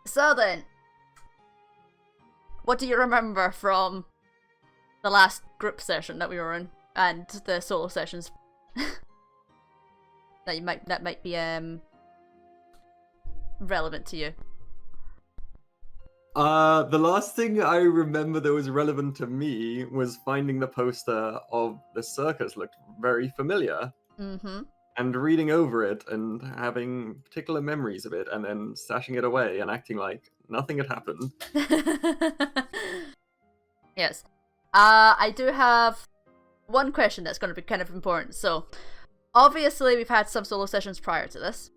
So then, what do you remember from the last group session that we were in, and the solo sessions that might be relevant to you? The last thing I remember that was relevant to me was finding the poster of the circus looked very familiar. Mm-hmm. And reading over it and having particular memories of it and then stashing it away and acting like nothing had happened. Yes. I do have one question that's going to be kind of important. So, obviously we've had some solo sessions prior to this.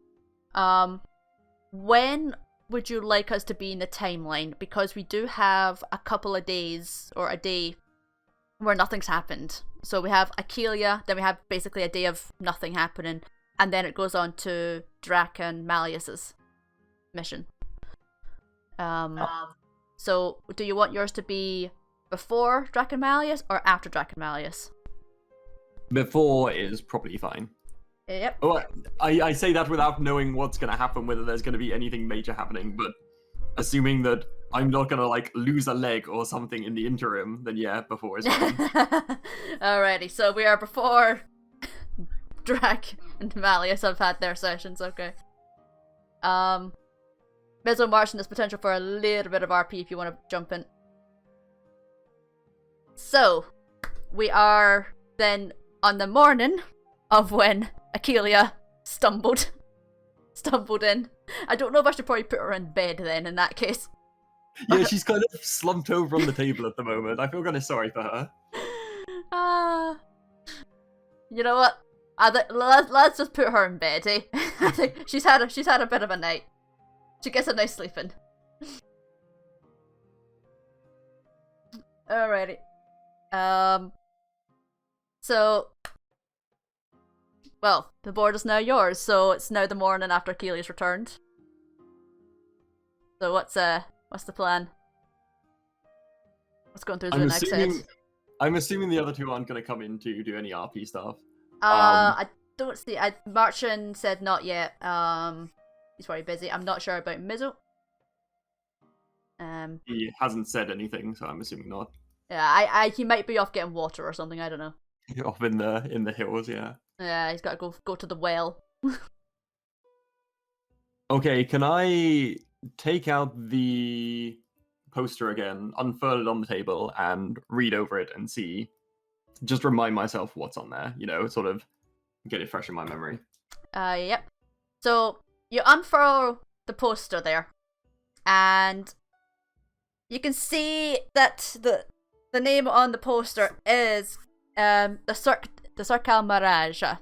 When would you like us to be in the timeline? Because we do have a couple of days, or a day, where nothing's happened. So we have Akelia, then we have basically a day of nothing happening, and then it goes on to Drac and Malleus's mission. So do you want yours to be before Drac and Malleus, or after Drac and Malleus? Before is probably fine. Yep. Oh, I say that without knowing what's going to happen, whether there's going to be anything major happening, but assuming that I'm not going to, like, lose a leg or something in the interim, then yeah, before is fine. Alrighty, so we are before Drac and Malleus have had their sessions, okay. Mezzo Martian has potential for a little bit of RP if you want to jump in. So, we are then on the morning of when Akelia stumbled in. I don't know if I should probably put her in bed then, in that case. Yeah, she's kind of slumped over on the table at the moment. I feel kind of sorry for her. You know what? Let's just put her in bed, eh? I think she's had a bit of a night. She gets a nice sleep in. Alrighty. So, well, the board is now yours, so it's now the morning after Keely's returned. So what's the plan? What's going through Zunagh's head? I'm assuming the other two aren't going to come in to do any RP stuff. I don't see. Marchin said not yet. He's probably busy. I'm not sure about Mizzo. He hasn't said anything, so I'm assuming not. Yeah, he might be off getting water or something. I don't know. Off in the hills, yeah. Yeah, he's got to go to the well. Okay, can I take out the poster again, unfurl it on the table, and read over it and see? Just remind myself what's on there, sort of get it fresh in my memory. Yep. So you unfurl the poster there, and you can see that the name on the poster is the Circal Maraja,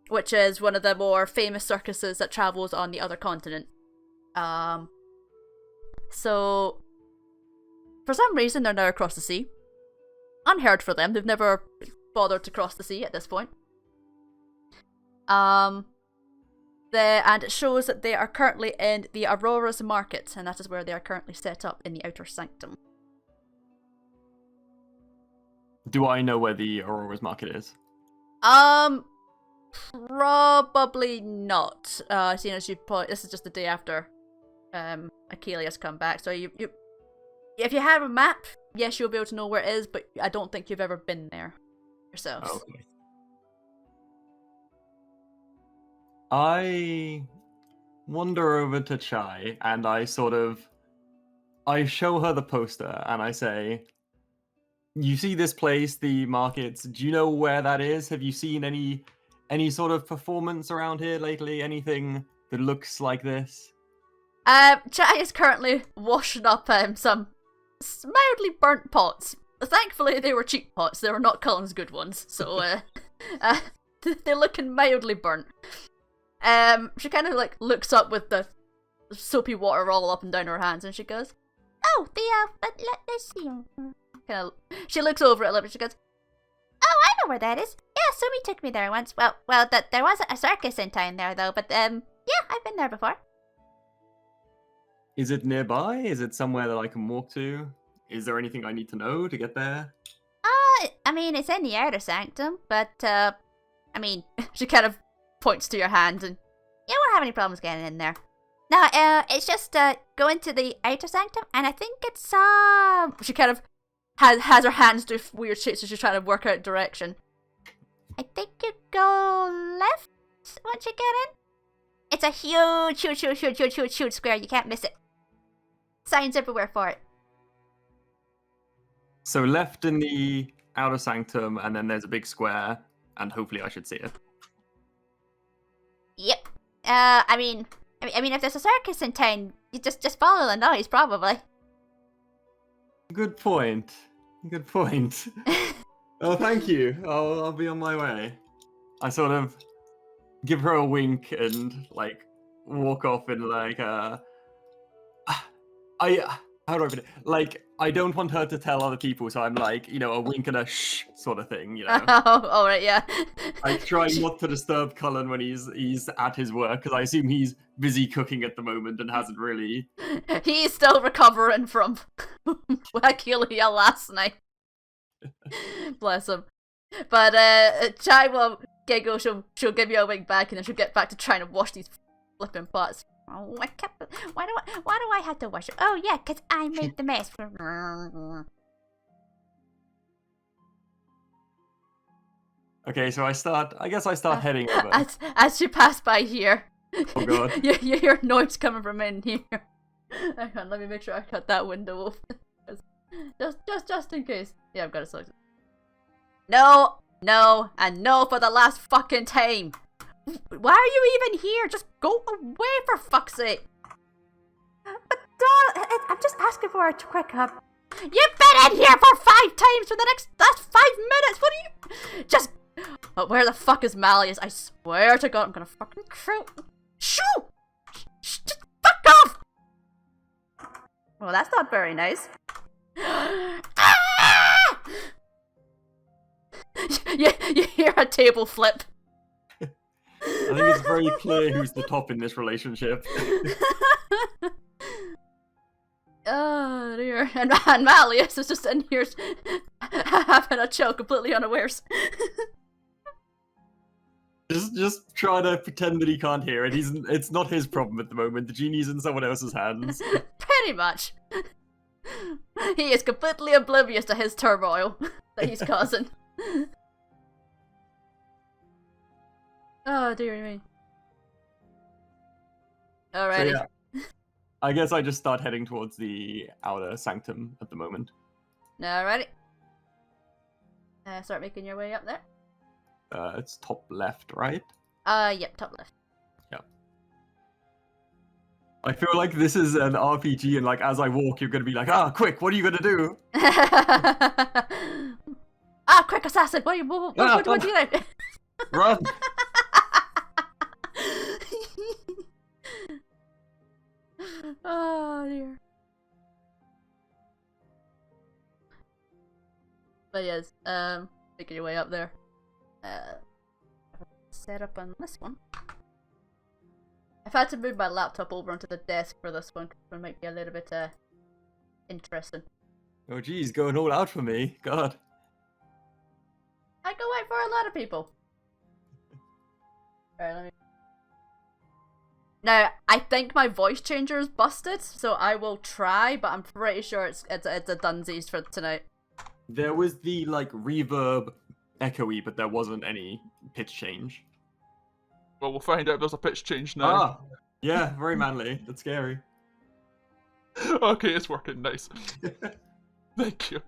which is one of the more famous circuses that travels on the other continent. So for some reason they're now across the sea. Unheard for them. They've never bothered to cross the sea at this point. And it shows that they are currently in the Aurora's Market, and that is where they are currently set up in the Outer Sanctum. Do I know where the Aurora's Market is? Probably not. Seeing as this is just the day after Achilles come back, so you if you have a map, yes, you'll be able to know where it is, but I don't think you've ever been there yourselves. Okay. I wander over to Chai and I show her the poster and I say, you see this place, the markets, do you know where that is? Have you seen any sort of performance around here lately? Anything that looks like this? Chai is currently washing up some mildly burnt pots. Thankfully, they were cheap pots. They were not Cullen's good ones, so they're looking mildly burnt. She kind of looks up with the soapy water all up and down her hands, and she goes, "Oh, but let's see." She looks over it a little bit. She goes, "Oh, I know where that is. Yeah, Sumi took me there once. Well, there wasn't a circus in town there though, but yeah, I've been there before." Is it nearby? Is it somewhere that I can walk to? Is there anything I need to know to get there? I mean, it's in the Outer Sanctum, but, she kind of points to your hand, and you won't have any problems getting in there. No, it's just go into the outer sanctum, and I think it's She kind of has her hands do weird shit, so she's trying to work out direction. I think you go left once you get in. It's a huge square. You can't miss it. Signs everywhere for it. So left in the outer sanctum, and then there's a big square, and hopefully I should see it. Yep. I mean, if there's a circus in town, you just follow the noise, probably. Good point. Good point. Oh, thank you. I'll be on my way. I sort of give her a wink and like walk off in like how do I put it? Like, I don't want her to tell other people, so I'm like, you know, a wink and a shh sort of thing, you know. Oh, right, yeah. I try not to disturb Cullen when he's at his work, because I assume he's busy cooking at the moment and hasn't really. He's still recovering from Wakilia last night. Bless him. But Chai will giggle. She'll give you a wink back, and then she'll get back to trying to wash these flipping pots. Oh, why do I have to wash it? Oh yeah, 'cause I made the mess. Okay, so I guess I start heading over. As you pass by here. Oh god. you hear noise coming from in here. Hang on, let me make sure I cut that window open. Just in case. Yeah, I've got it selected. No, and no for the last fucking time. Why are you even here? Just go away, for fuck's sake. But I'm just asking for a quick hug. You've been in here for 5 times for the last 5 minutes. What are you? Just. Oh, where the fuck is Malleus? I swear to God, I'm gonna fucking shoot. Shoo! Just fuck off! Well, that's not very nice. Ah! You hear a table flip. I think it's very clear who's the top in this relationship. Oh dear. And Malleus is just in here having a chill, completely unawares. Just try to pretend that he can't hear it. It's not his problem at the moment. The genie's in someone else's hands. Pretty much. He is completely oblivious to his turmoil that he's causing. Oh dear me. Alrighty. So, yeah. I guess I just start heading towards the outer sanctum at the moment. Alrighty. Start making your way up there. It's top left, right? Yep, top left. Yep. I feel like this is an RPG, and like as I walk, you're gonna be like, quick, what are you gonna do? Quick, assassin! What do you do? Run! Oh dear. But yes, making your way up there. Set up on this one. I've had to move my laptop over onto the desk for this one, because it might be a little bit interesting. Oh geez, going all out for me. God. I go out for a lot of people. Alright, let me... Now, I think my voice changer is busted, so I will try, but I'm pretty sure it's a dunsies for tonight. There was the, like, reverb echoey, but there wasn't any pitch change. Well, we'll find out if there's a pitch change now. Yeah, very manly. That's scary. Okay, it's working. Nice. Thank you.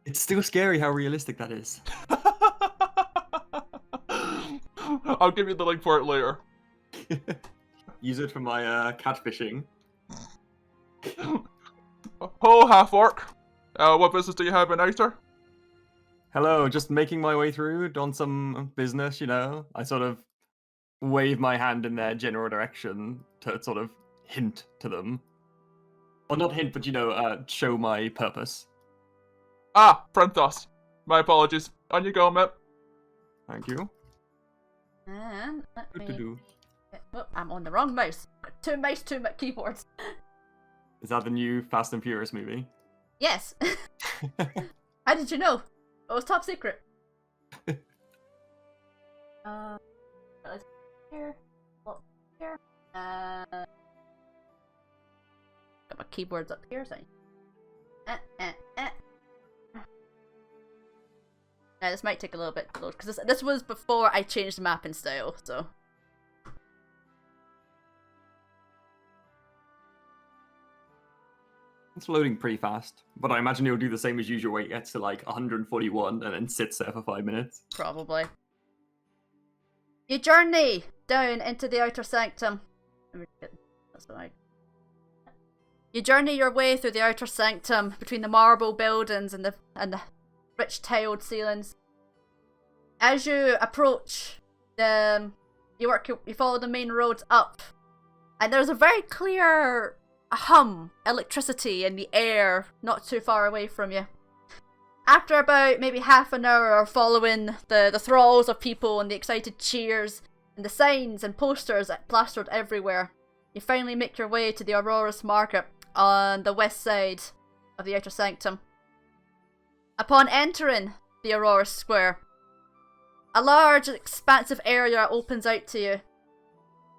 It's still scary how realistic that is. I'll give you the link for it later. Use it for my catfishing. Oh, Half-Orc. What business do you have in Outer? Hello, just making my way through, on some business, you know. I sort of wave my hand in their general direction to sort of hint to them. Or not hint, but, you know, show my purpose. Frenthos. My apologies. On you go, Mip. Thank you. And let Good to do. Oh, I'm on the wrong mouse. Two mice, two keyboards. Is that the new Fast and Furious movie? Yes. How did you know? It was top secret. Here. Well, here. keyboard's up here, so. Now, this might take a little bit to load, because this was before I changed the mapping style, so. It's loading pretty fast, but I imagine it'll do the same as usual where it gets to like 141 and then sits there for 5 minutes. Probably. You journey down into the outer sanctum. That's right. You journey your way through the outer sanctum between the marble buildings and the rich tiled ceilings. As you approach, you follow the main roads up, and there's a very clear electricity in the air not too far away from you. After about maybe half an hour of following the thralls of people and the excited cheers and the signs and posters plastered everywhere, you finally make your way to the Aurora's Market on the west side of the outer sanctum. Upon entering the Aurora Square, a large expansive area opens out to you.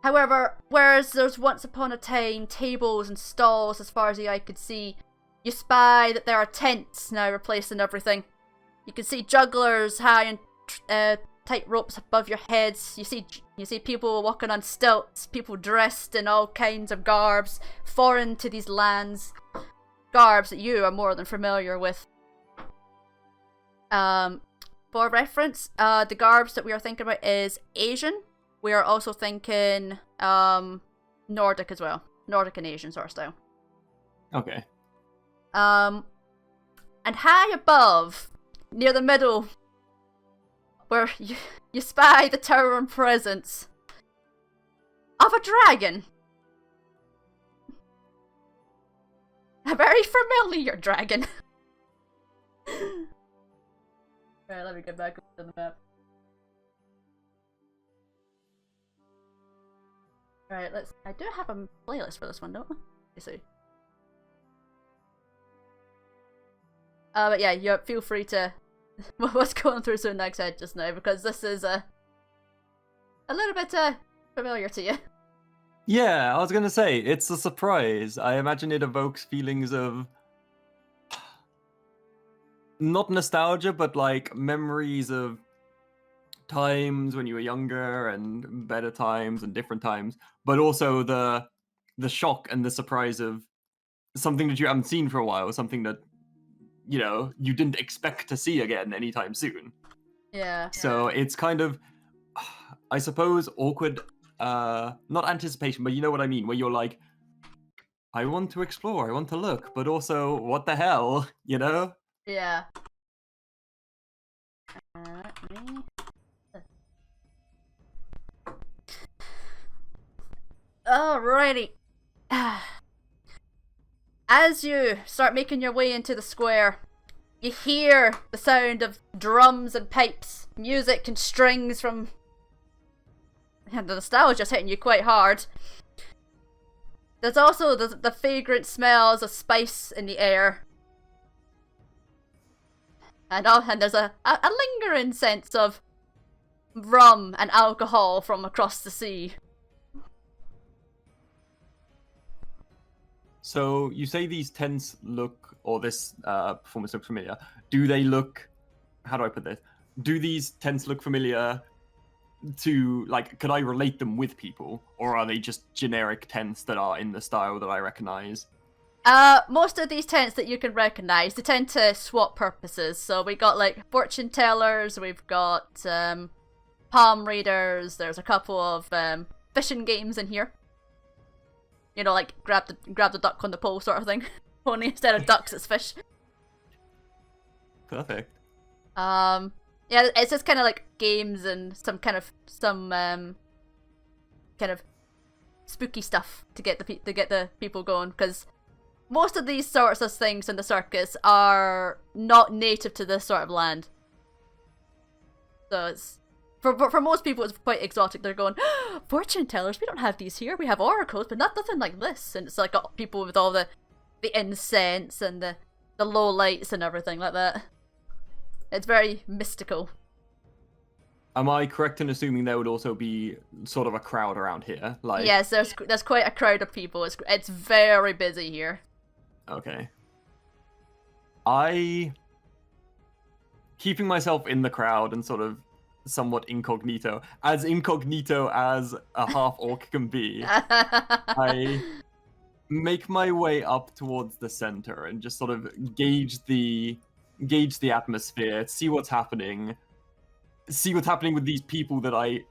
However, whereas there's once upon a time tables and stalls as far as the eye could see, you spy that there are tents now replacing everything. You can see jugglers high on tight ropes above your heads. You see people walking on stilts, people dressed in all kinds of garbs, foreign to these lands. Garbs that you are more than familiar with. For reference, the garbs that we are thinking about is Asian. We are also thinking Nordic as well. Nordic and Asian sort of style. Okay. And high above, near the middle, where you spy the towering presence of a dragon. A very familiar dragon. Alright, let me get back to the map. Alright, I do have a playlist for this one, don't I? Let's see. But yeah, you feel free to what's going through Zunagh's head just now, because this is a little bit familiar to you. Yeah, I was gonna say, it's a surprise. I imagine it evokes feelings of not nostalgia, but like memories of times when you were younger and better times and different times, but also the shock and the surprise of something that you haven't seen for a while, something that you didn't expect to see again anytime soon. Yeah. So it's kind of, I suppose, awkward, not anticipation, but you know what I mean, where you're like, I want to explore, I want to look, but also, what the hell, Yeah. Alrighty. As you start making your way into the square, you hear the sound of drums and pipes, music and strings from... And the nostalgia's hitting you quite hard. There's also the fragrant smells of spice in the air. And there's a lingering sense of rum and alcohol from across the sea. So you say these tents look, or this performance looks familiar. Do they look, how do I put this? Do these tents look familiar to, like, could I relate them with people? Or are they just generic tents that are in the style that I recognize? Most of these tents that you can recognize, they tend to swap purposes. So we got like fortune tellers, we've got palm readers, there's a couple of fishing games in here. You know, like grab the duck on the pole sort of thing. Only instead of ducks, it's fish. Perfect. Yeah, it's just kind of like games and some kind of spooky stuff to get the people going, because most of these sorts of things in the circus are not native to this sort of land. So it's for most people it's quite exotic. They're going, fortune tellers, we don't have these here. We have oracles, but nothing like this. And it's like got people with all the incense and the low lights and everything like that. It's very mystical. Am I correct in assuming there would also be sort of a crowd around here? Like, yes, there's quite a crowd of people. It's very busy here. Okay. Keeping myself in the crowd and sort of somewhat incognito as a half-orc can be, I make my way up towards the center and just sort of gauge the atmosphere, see what's happening with these people that I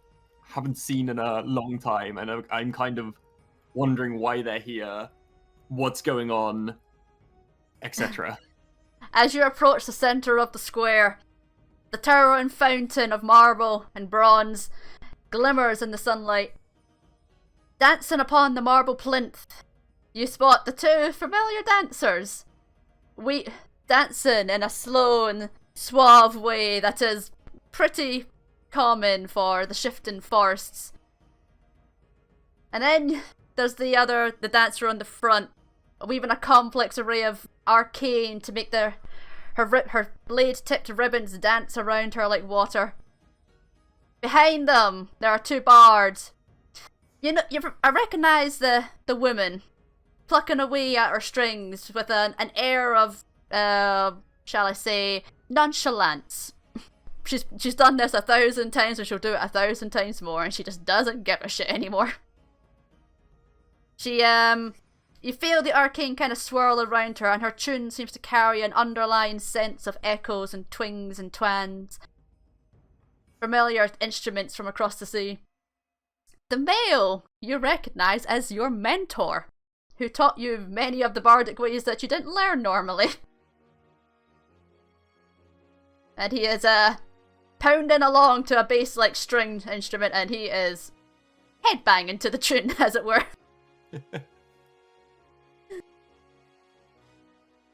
haven't seen in a long time, and I'm kind of wondering why they're here, what's going on, etc. As you approach the center of the square, the towering fountain of marble and bronze glimmers in the sunlight. Dancing upon the marble plinth, you spot the two familiar dancers. Dancing in a slow and suave way that is pretty common for the shifting forests. And then there's the dancer on the front, weaving a complex array of arcane to make her blade-tipped ribbons dance around her like water. Behind them, there are two bards. I recognise the woman, plucking away at her strings with an air of, shall I say, nonchalance. She's done this 1,000 times and she'll do it 1,000 times more, and she just doesn't give a shit anymore. You feel the arcane kind of swirl around her, and her tune seems to carry an underlying sense of echoes and twings and twans. Familiar instruments from across the sea. The male you recognise as your mentor, who taught you many of the bardic ways that you didn't learn normally. And he is pounding along to a bass-like stringed instrument, and he is headbanging to the tune, as it were.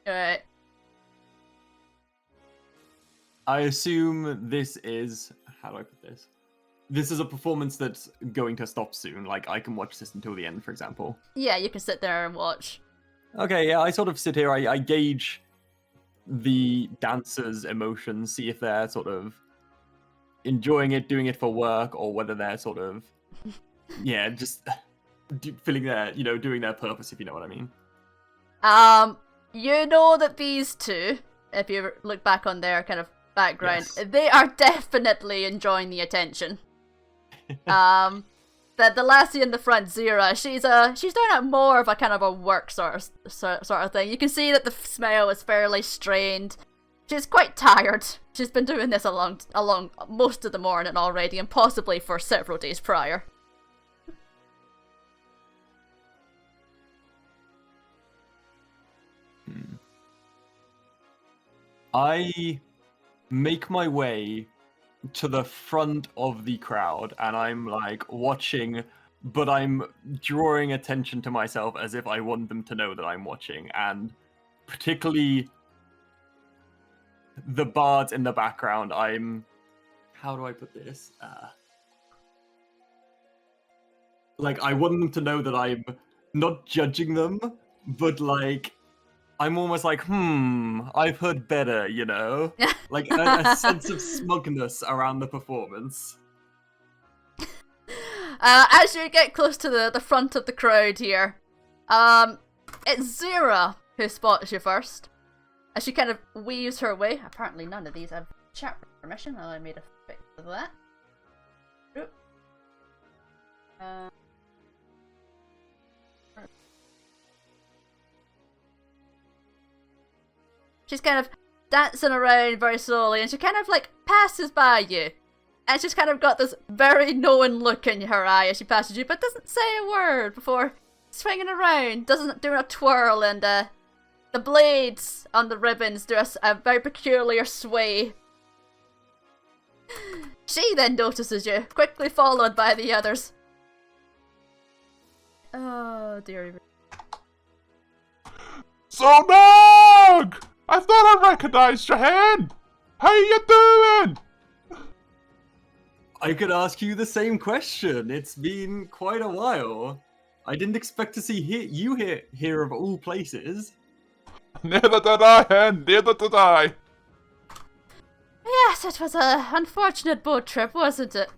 Alright. I assume this is... How do I put this? This is a performance that's going to stop soon. Like, I can watch this until the end, for example. Yeah, you can sit there and watch. Okay, yeah, I sort of sit here, I gauge the dancers' emotions, see if they're sort of enjoying it, doing it for work, or whether they're sort of, yeah, just feeling their, doing their purpose, if you know what I mean. You know that these two, if you look back on their kind of background, Yes. they are definitely enjoying the attention. The lassie in the front, Zira, she's doing it more of a kind of a work sort of thing. You can see that the smile is fairly strained. She's quite tired. She's been doing this along most of the morning already, and possibly for several days prior. I make my way to the front of the crowd, and I'm like watching, but I'm drawing attention to myself as if I want them to know that I'm watching, and particularly the bards in the background, how do I put this? Like, I want them to know that I'm not judging them, but like, I'm almost like, I've heard better, Like a sense of smugness around the performance. As you get close to the front of the crowd here, it's Zira who spots you first. As she kind of weaves her way. Apparently none of these have chat permission, I made a fix of that. Oop. She's kind of dancing around very slowly, and she kind of like passes by you. And she's kind of got this very knowing look in her eye as she passes you, but doesn't say a word before swinging around, doesn't do a twirl, and the blades on the ribbons do a very peculiar sway. She then notices you, quickly followed by the others. Oh dear. Zunagh! I thought I recognized your hand! How you doing? I could ask you the same question. It's been quite a while. I didn't expect to see you here of all places. Neither did I, Hen. Neither did I. Yes, it was a unfortunate boat trip, wasn't it?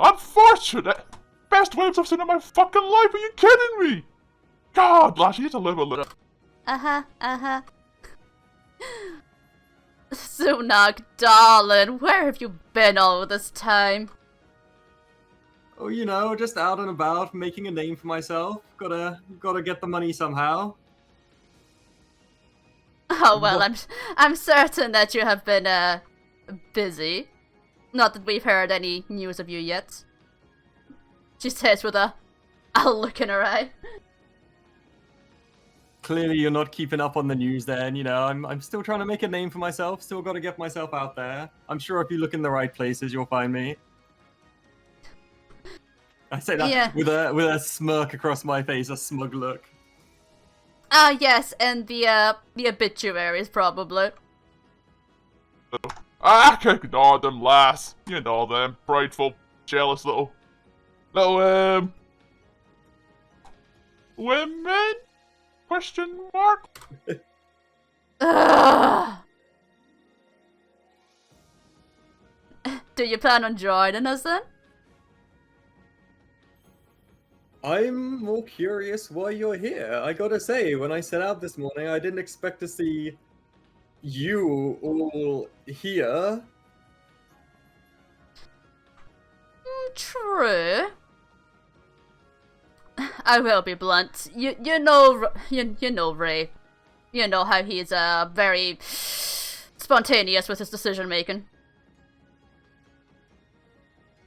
Unfortunate? Best waves I've seen in my fucking life. Are you kidding me? God, lass, you need to live a little. Zunagh, darling, where have you been all this time? Oh, you know, just out and about, making a name for myself. Gotta get the money somehow. Oh well, What- I'm certain that you have been busy. Not that we've heard any news of you yet. She says with a look in her eye. Clearly, you're not keeping up on the news. Then, you know, I'm still trying to make a name for myself. Still got to get myself out there. I'm sure if you look in the right places, you'll find me. I say that Yeah. with a smirk across my face, a smug look. Ah, yes, and the obituaries probably. I can ignore them, lass. You know them, prideful, jealous little women? Question mark? Ugh. Do you plan on joining us then? I'm more curious why you're here. I gotta say, when I set out this morning, I didn't expect to see you all here. True. I will be blunt. You know Ray. You know how he's very spontaneous with his decision making.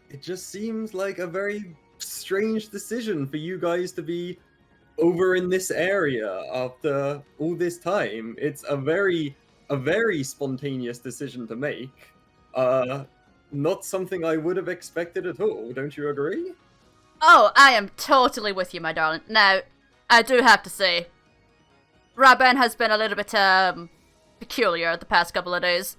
It just seems like a very strange decision for you guys to be over in this area after all this time. It's a very spontaneous decision to make. Not something I would have expected at all. Don't you agree? Oh, I am totally with you, my darling. Now, I do have to say, Raben has been a little bit peculiar the past couple of days.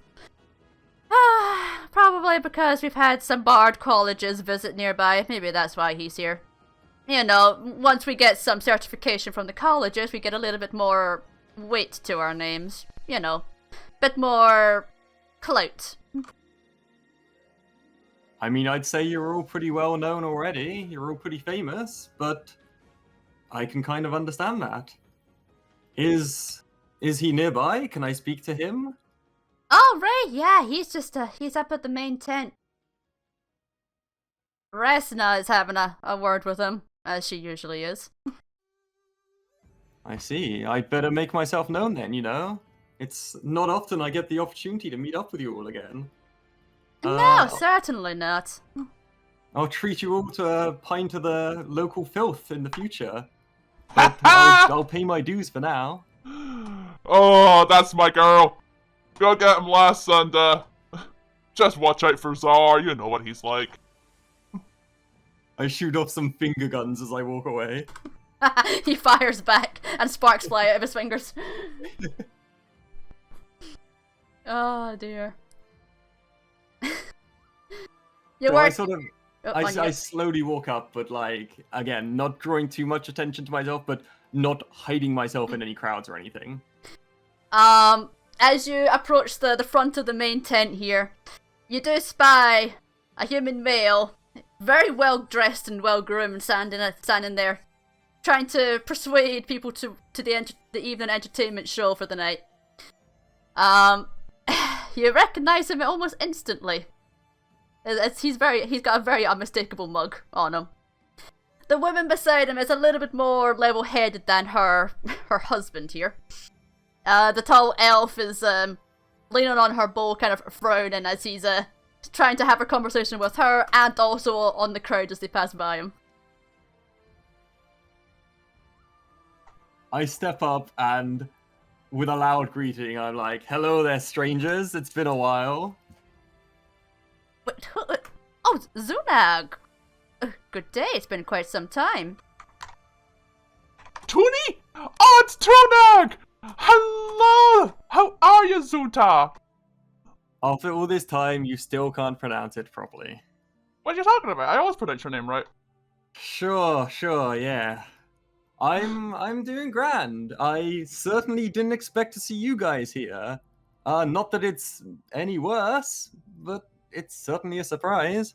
Probably because we've had some Bard colleges visit nearby. Maybe that's why he's here. You know, once we get some certification from the colleges, we get a little bit more weight to our names. You know, bit more clout. I mean, I'd say you're all pretty well known already. You're all pretty famous, but I can kind of understand that. Is he nearby? Can I speak to him? Oh, Ray, yeah, he's up at the main tent. Resna is having a word with him, as she usually is. I see. I'd better make myself known then, you know? It's not often I get the opportunity to meet up with you all again. No, certainly not. I'll treat you all to a pint of the local filth in the future. But I'll pay my dues for now. Oh, that's my girl. Go get him, lass, and just watch out for Czar. You know what he's like. I shoot off some finger guns as I walk away. He fires back, and sparks fly out of his fingers. Oh dear. You So work. I sort of, Oh, I slowly walk up, but like, again, not drawing too much attention to myself, but not hiding myself in any crowds or anything. As you approach the front of the main tent here, you do spy a human male, very well dressed and well groomed, standing there, trying to persuade people to the evening entertainment show for the night. You recognize him almost instantly. He's got a very unmistakable mug on him. The woman beside him is a little bit more level-headed than her husband here. The tall elf is leaning on her bow, kind of frowning as he's trying to have a conversation with her and also on the crowd as they pass by him. I step up and, with a loud greeting, I'm like, "Hello there, strangers. It's been a while." Wait, oh, Zunagh! Good day, it's been quite some time. Toonie? Oh, it's Zunagh! Hello! How are you, Zunagh? After all this time, you still can't pronounce it properly. What are you talking about? I always pronounce your name right. Sure, yeah. I'm doing grand. I certainly didn't expect to see you guys here. Not that it's any worse, but it's certainly a surprise.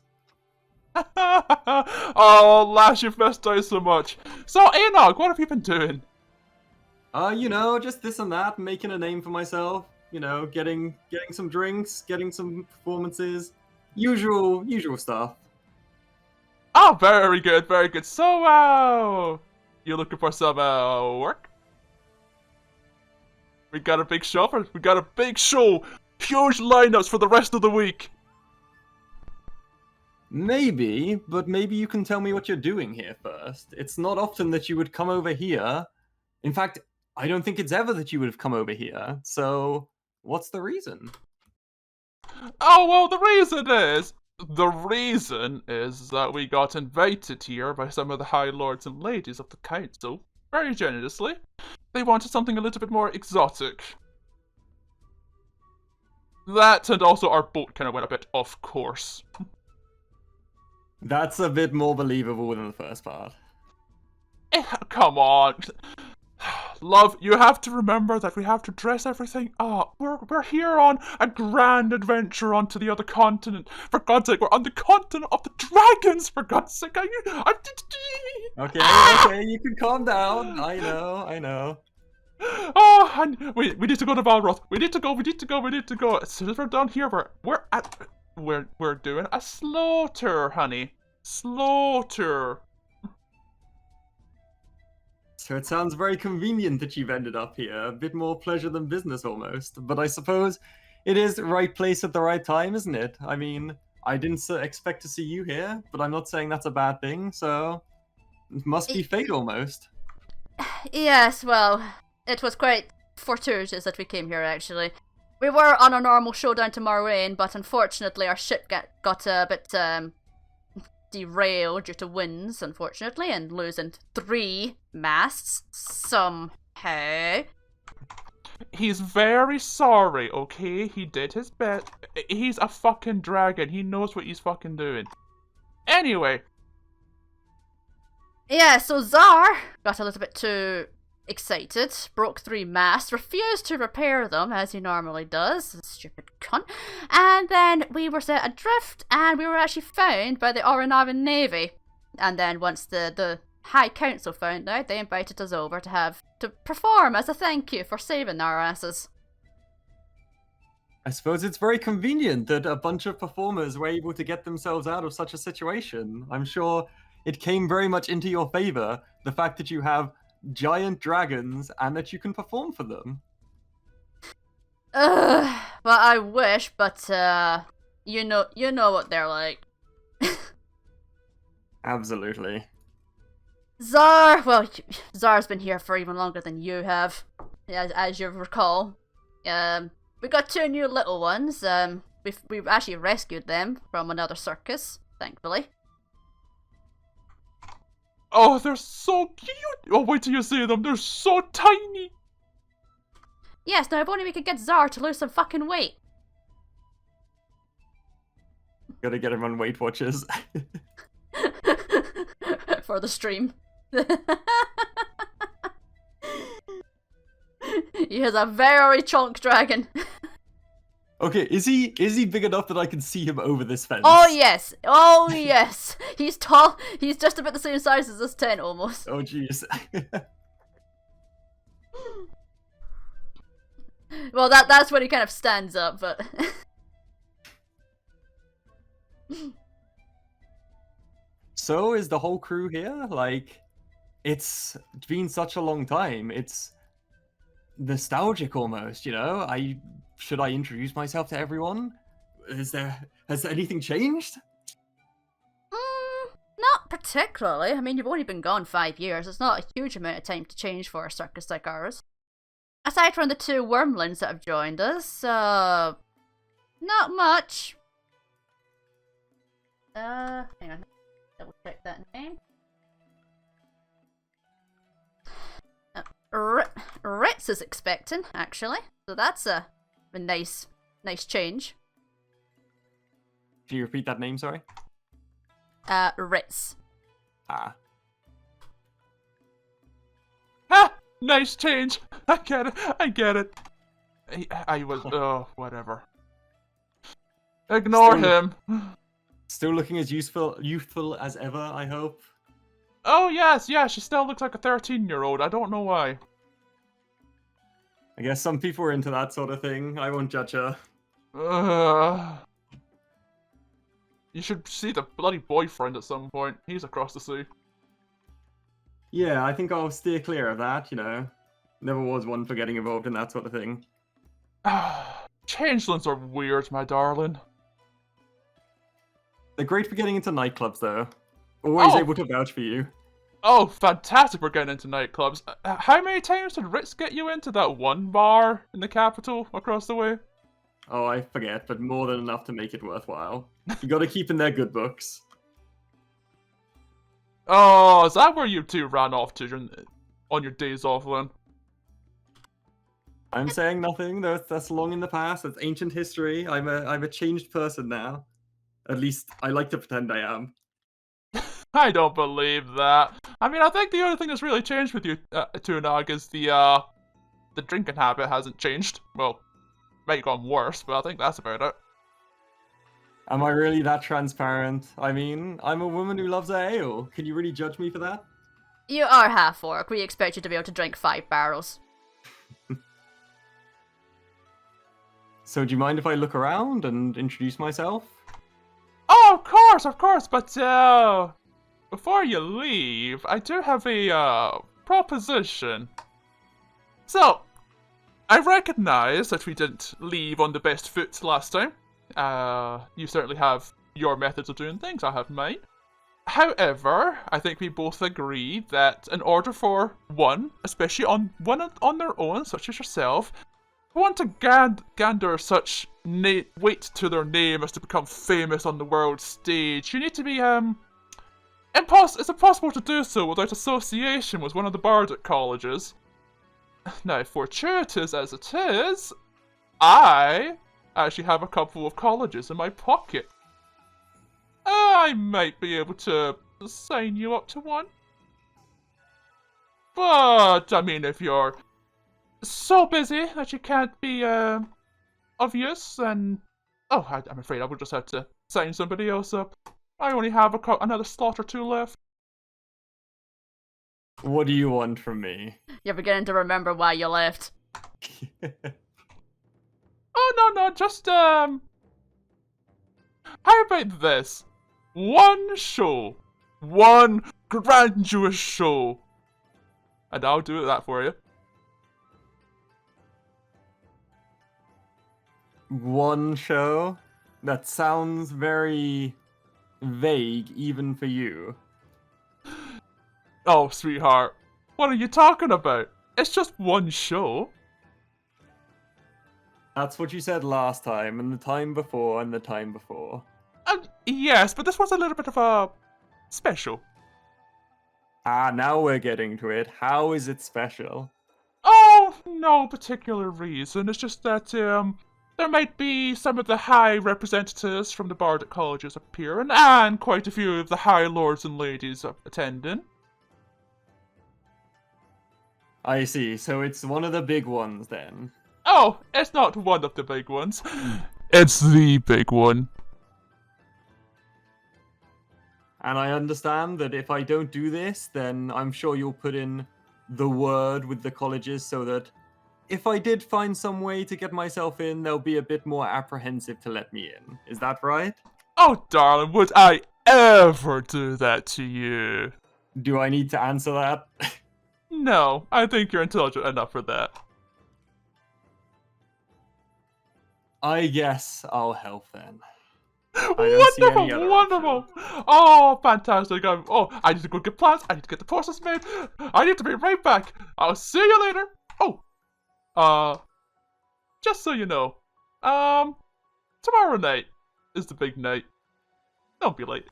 Oh, lass, you've missed out so much. So, Enoch, what have you been doing? You know, just this and that, making a name for myself. You know, getting some drinks, getting some performances, usual stuff. Oh, very good, very good. So, you looking for some work? We got a big show. We got a big show. Huge lineups for the rest of the week. Maybe, but maybe you can tell me what you're doing here first. It's not often that you would come over here. In fact, I don't think it's ever that you would have come over here. So, what's the reason? Oh, well, the reason is that we got invited here by some of the high lords and ladies of the council, very generously. They wanted something a little bit more exotic. That, and also our boat kind of went a bit off course. That's a bit more believable than the first part. Come on. Love, you have to remember that we have to dress everything up. We're here on a grand adventure onto the other continent. For God's sake, we're on the continent of the dragons, for God's sake. Okay, you can calm down. I know. Oh, and we need to go to Valroth. We need to go. As soon as we're done here, we're doing a slaughter, honey. Slaughter. So it sounds very convenient that you've ended up here. A bit more pleasure than business, almost. But I suppose it is the right place at the right time, isn't it? I mean, I didn't expect to see you here, but I'm not saying that's a bad thing, so it must be fate, almost. Yes, well, it was quite fortuitous that we came here, actually. We were on a normal show down to Moraine, but unfortunately our ship got a bit derailed due to winds, unfortunately, and losing 3 masts somehow. He's very sorry, okay? He did his best. He's a fucking dragon. He knows what he's fucking doing. Anyway. Yeah, so Zar got a little bit too excited, broke 3 masts, refused to repair them as he normally does, stupid cunt, and then we were set adrift and we were actually found by the Oranavan Navy. And then once the High Council found out, they invited us over to perform as a thank you for saving our asses. I suppose it's very convenient that a bunch of performers were able to get themselves out of such a situation. I'm sure it came very much into your favor, the fact that you have giant dragons and that you can perform for them. Well, I wish, but you know what they're like. Absolutely. Zar's been here for even longer than you have, as you recall. We got 2 new little ones. We've actually rescued them from another circus, thankfully. Oh, they're so cute! Oh, wait till you see them. They're so tiny. Yes, now if only we could get Zar to lose some fucking weight. Gotta get him on Weight Watchers. For the stream. He has a very chunk dragon. Okay, is he big enough that I can see him over this fence? Oh yes. He's tall. He's just about the same size as this tent almost. Oh jeez. Well, that's when he kind of stands up, but So is the whole crew here? Like, it's been such a long time. It's nostalgic almost, you know? Should I introduce myself to everyone? Has anything changed? not particularly. I mean, you've only been gone 5 years. It's not a huge amount of time to change for a circus like ours. Aside from the 2 wormlings that have joined us, not much. Hang on. Double check that name. Ritz is expecting, actually. So that's a nice change. Can you repeat that name, sorry? Ritz. Ah. Ha! Nice change. I get it. I was, whatever. Ignore him. Still looking as youthful as ever, I hope. Oh, yes, she still looks like a 13-year-old. I don't know why. I guess some people are into that sort of thing. I won't judge her. You should see the bloody boyfriend at some point. He's across the sea. Yeah, I think I'll steer clear of that, you know. Never was one for getting involved in that sort of thing. Changelings are weird, my darling. They're great for getting into nightclubs, though. Always Oh. able to vouch for you. Oh, fantastic for getting into nightclubs. How many times did Ritz get you into that one bar in the capital across the way? Oh, I forget, but more than enough to make it worthwhile. You gotta keep in their good books. Oh, is that where you two ran off to on your days off then? I'm saying nothing. That's long in the past. That's ancient history. I'm a changed person now. At least I like to pretend I am. I don't believe that. I mean, I think the only thing that's really changed with you, Zunagh, is the drinking habit hasn't changed. Well, might have gone worse, but I think that's about it. Am I really that transparent? I mean, I'm a woman who loves her ale. Can you really judge me for that? You are half-orc. We expect you to be able to drink 5 barrels. So do you mind if I look around and introduce myself? Oh, of course, but before you leave, I do have a proposition. So, I recognize that we didn't leave on the best foot last time. You certainly have your methods of doing things, I have mine. However, I think we both agree that in order for one, especially on their own, such as yourself, want to gander such weight to their name as to become famous on the world stage, you need to be, it's impossible to do so without association with one of the bardic colleges. Now, fortuitous as it is, I actually have a couple of colleges in my pocket. I might be able to sign you up to one. But, I mean, if you're so busy that you can't be, of use, then... Oh, I'm afraid I will just have to sign somebody else up. I only have another slot or 2 left. What do you want from me? You're beginning to remember why you left. Oh, no, just, how about this? One show. One grandiose show. And I'll do that for you. One show? That sounds very vague, even for you. Oh, sweetheart. What are you talking about? It's just one show. That's what you said last time, and the time before, and the time before. Yes, but this was a little bit of a special. Ah, now we're getting to it. How is it special? Oh, no particular reason. It's just that, there might be some of the high representatives from the bardic colleges appearing, and quite a few of the high lords and ladies attending. I see, so it's one of the big ones then. Oh, it's not one of the big ones. It's the big one. And I understand that if I don't do this, then I'm sure you'll put in the word with the colleges so that if I did find some way to get myself in, they'll be a bit more apprehensive to let me in. Is that right? Oh, darling, would I ever do that to you? Do I need to answer that? No, I think you're intelligent enough for that. I guess I'll help then. Wonderful, wonderful! Oh, fantastic. I need to go get plans. I need to get the process made. I need to be right back. I'll see you later. Oh, just so you know, tomorrow night is the big night. Don't be late.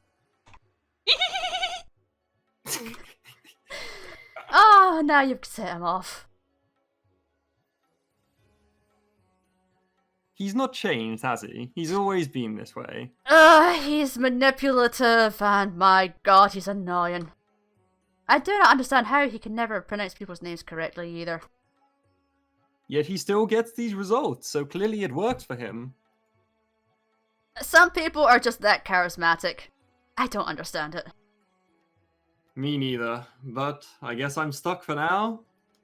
Oh, now you've set him off. He's not changed, has he? He's always been this way. He's manipulative, and my god, he's annoying. I do not understand how he can never pronounce people's names correctly either. Yet he still gets these results, so clearly it works for him. Some people are just that charismatic. I don't understand it. Me neither, but I guess I'm stuck for now.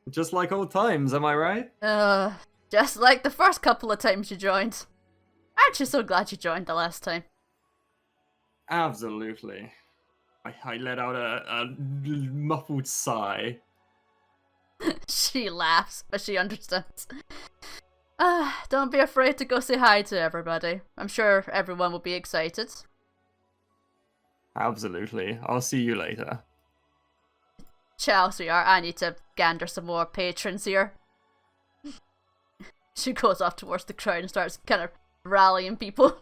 Just like old times, am I right? Just like the first couple of times you joined. Aren't you so glad you joined the last time? Absolutely. I let out a muffled sigh. She laughs, but she understands. Don't be afraid to go say hi to everybody. I'm sure everyone will be excited. Absolutely. I'll see you later. Ciao, sweetheart. I need to gander some more patrons here. She goes off towards the crowd and starts kind of rallying people.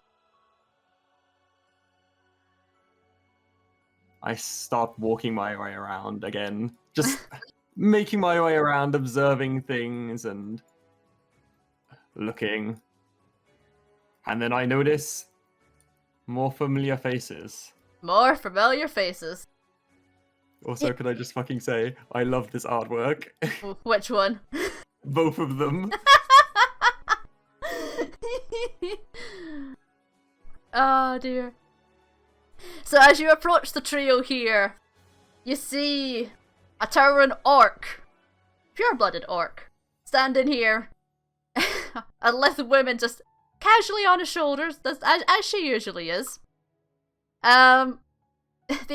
I start walking my way around again. Just making my way around, observing things and looking. And then I notice more familiar faces. More familiar faces. Also, could I just fucking say, I love this artwork. Which one? Both of them. Oh dear. So as you approach the trio here, you see a towering orc, pure-blooded orc, standing here, and with the women just casually on his shoulders, as she usually is. The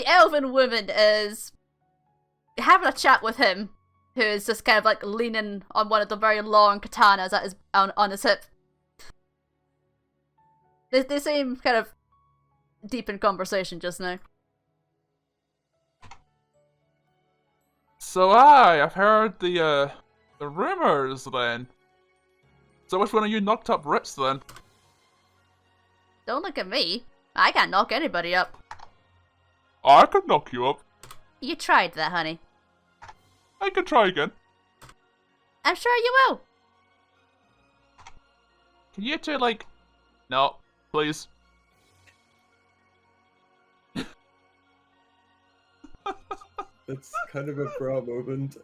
elven woman is having a chat with him, who is just kind of like leaning on one of the very long katanas at on his hip. They seem kind of deep in conversation just now. So I've heard the rumors then. So which one of you knocked up Ritz then? Don't look at me. I can't knock anybody up. I could knock you up. You tried that, honey. I can try again. I'm sure you will. Can you two like... No, please. That's kind of a bra moment.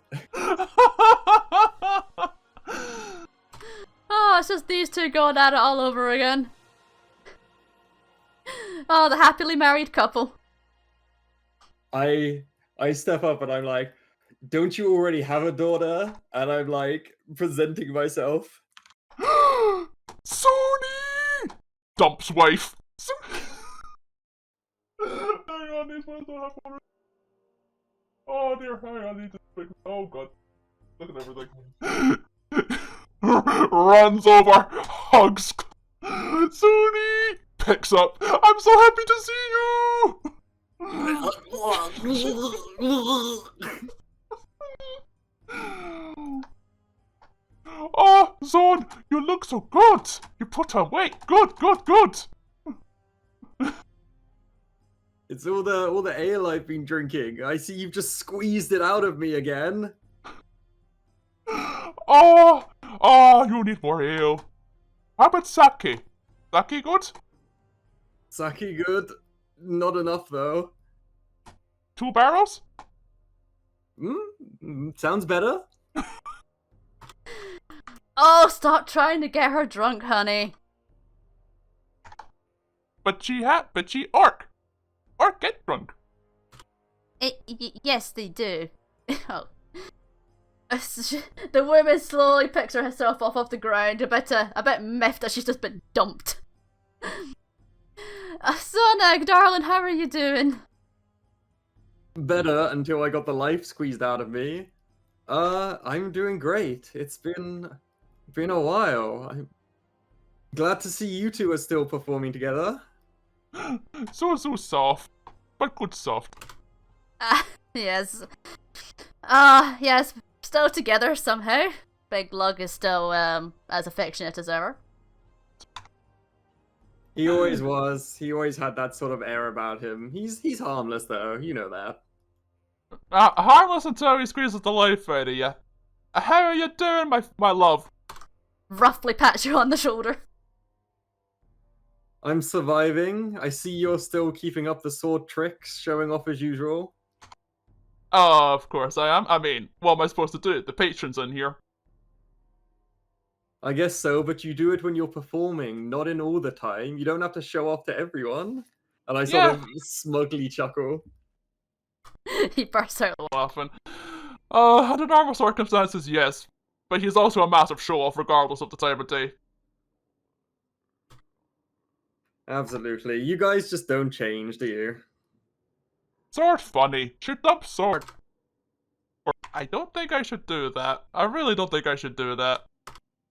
Oh, it's just these two going at it all over again. Oh, the happily married couple. I step up and I'm like, don't you already have a daughter? And I'm like, presenting myself. Sony! Dump's wife. Hang on, these ones don't have one. Oh dear, hang on, these just... Oh god. Look at everything. Runs over, hugs. Sony! Picks up. I'm so happy to see you! Oh, Zon, you look so good. You put on weight. Good, good, good. It's all the ale I've been drinking. I see you've just squeezed it out of me again. Oh, you need more ale. How about sake? Sake good? Sake good. Not enough though. 2 barrels? Sounds better. Oh, stop trying to get her drunk, honey. But she orc. Orc get drunk. Yes, they do. Oh. The woman slowly picks herself off the ground, a bit miffed that she's just been dumped. Zunagh, darling, how are you doing? Better until I got the life squeezed out of me. I'm doing great. It's been a while. I'm glad to see you two are still performing together. So soft, but good soft. Yes. Yes, still together somehow. Big Lug is still as affectionate as ever. He always was. He always had that sort of air about him. He's harmless though, you know that. Harmless until he squeezes the life out of you. How are you doing, my love? Roughly pats you on the shoulder. I'm surviving. I see you're still keeping up the sword tricks, showing off as usual. Oh, of course I am. I mean, what am I supposed to do? The patron's in here. I guess so, but you do it when you're performing, not in all the time. You don't have to show off to everyone. And I sort of smugly chuckle. He bursts out laughing. Under normal circumstances, yes. But he's also a massive show-off regardless of the time of day. Absolutely. You guys just don't change, do you? Sword funny. Shoot up sword. I don't think I should do that. I really don't think I should do that.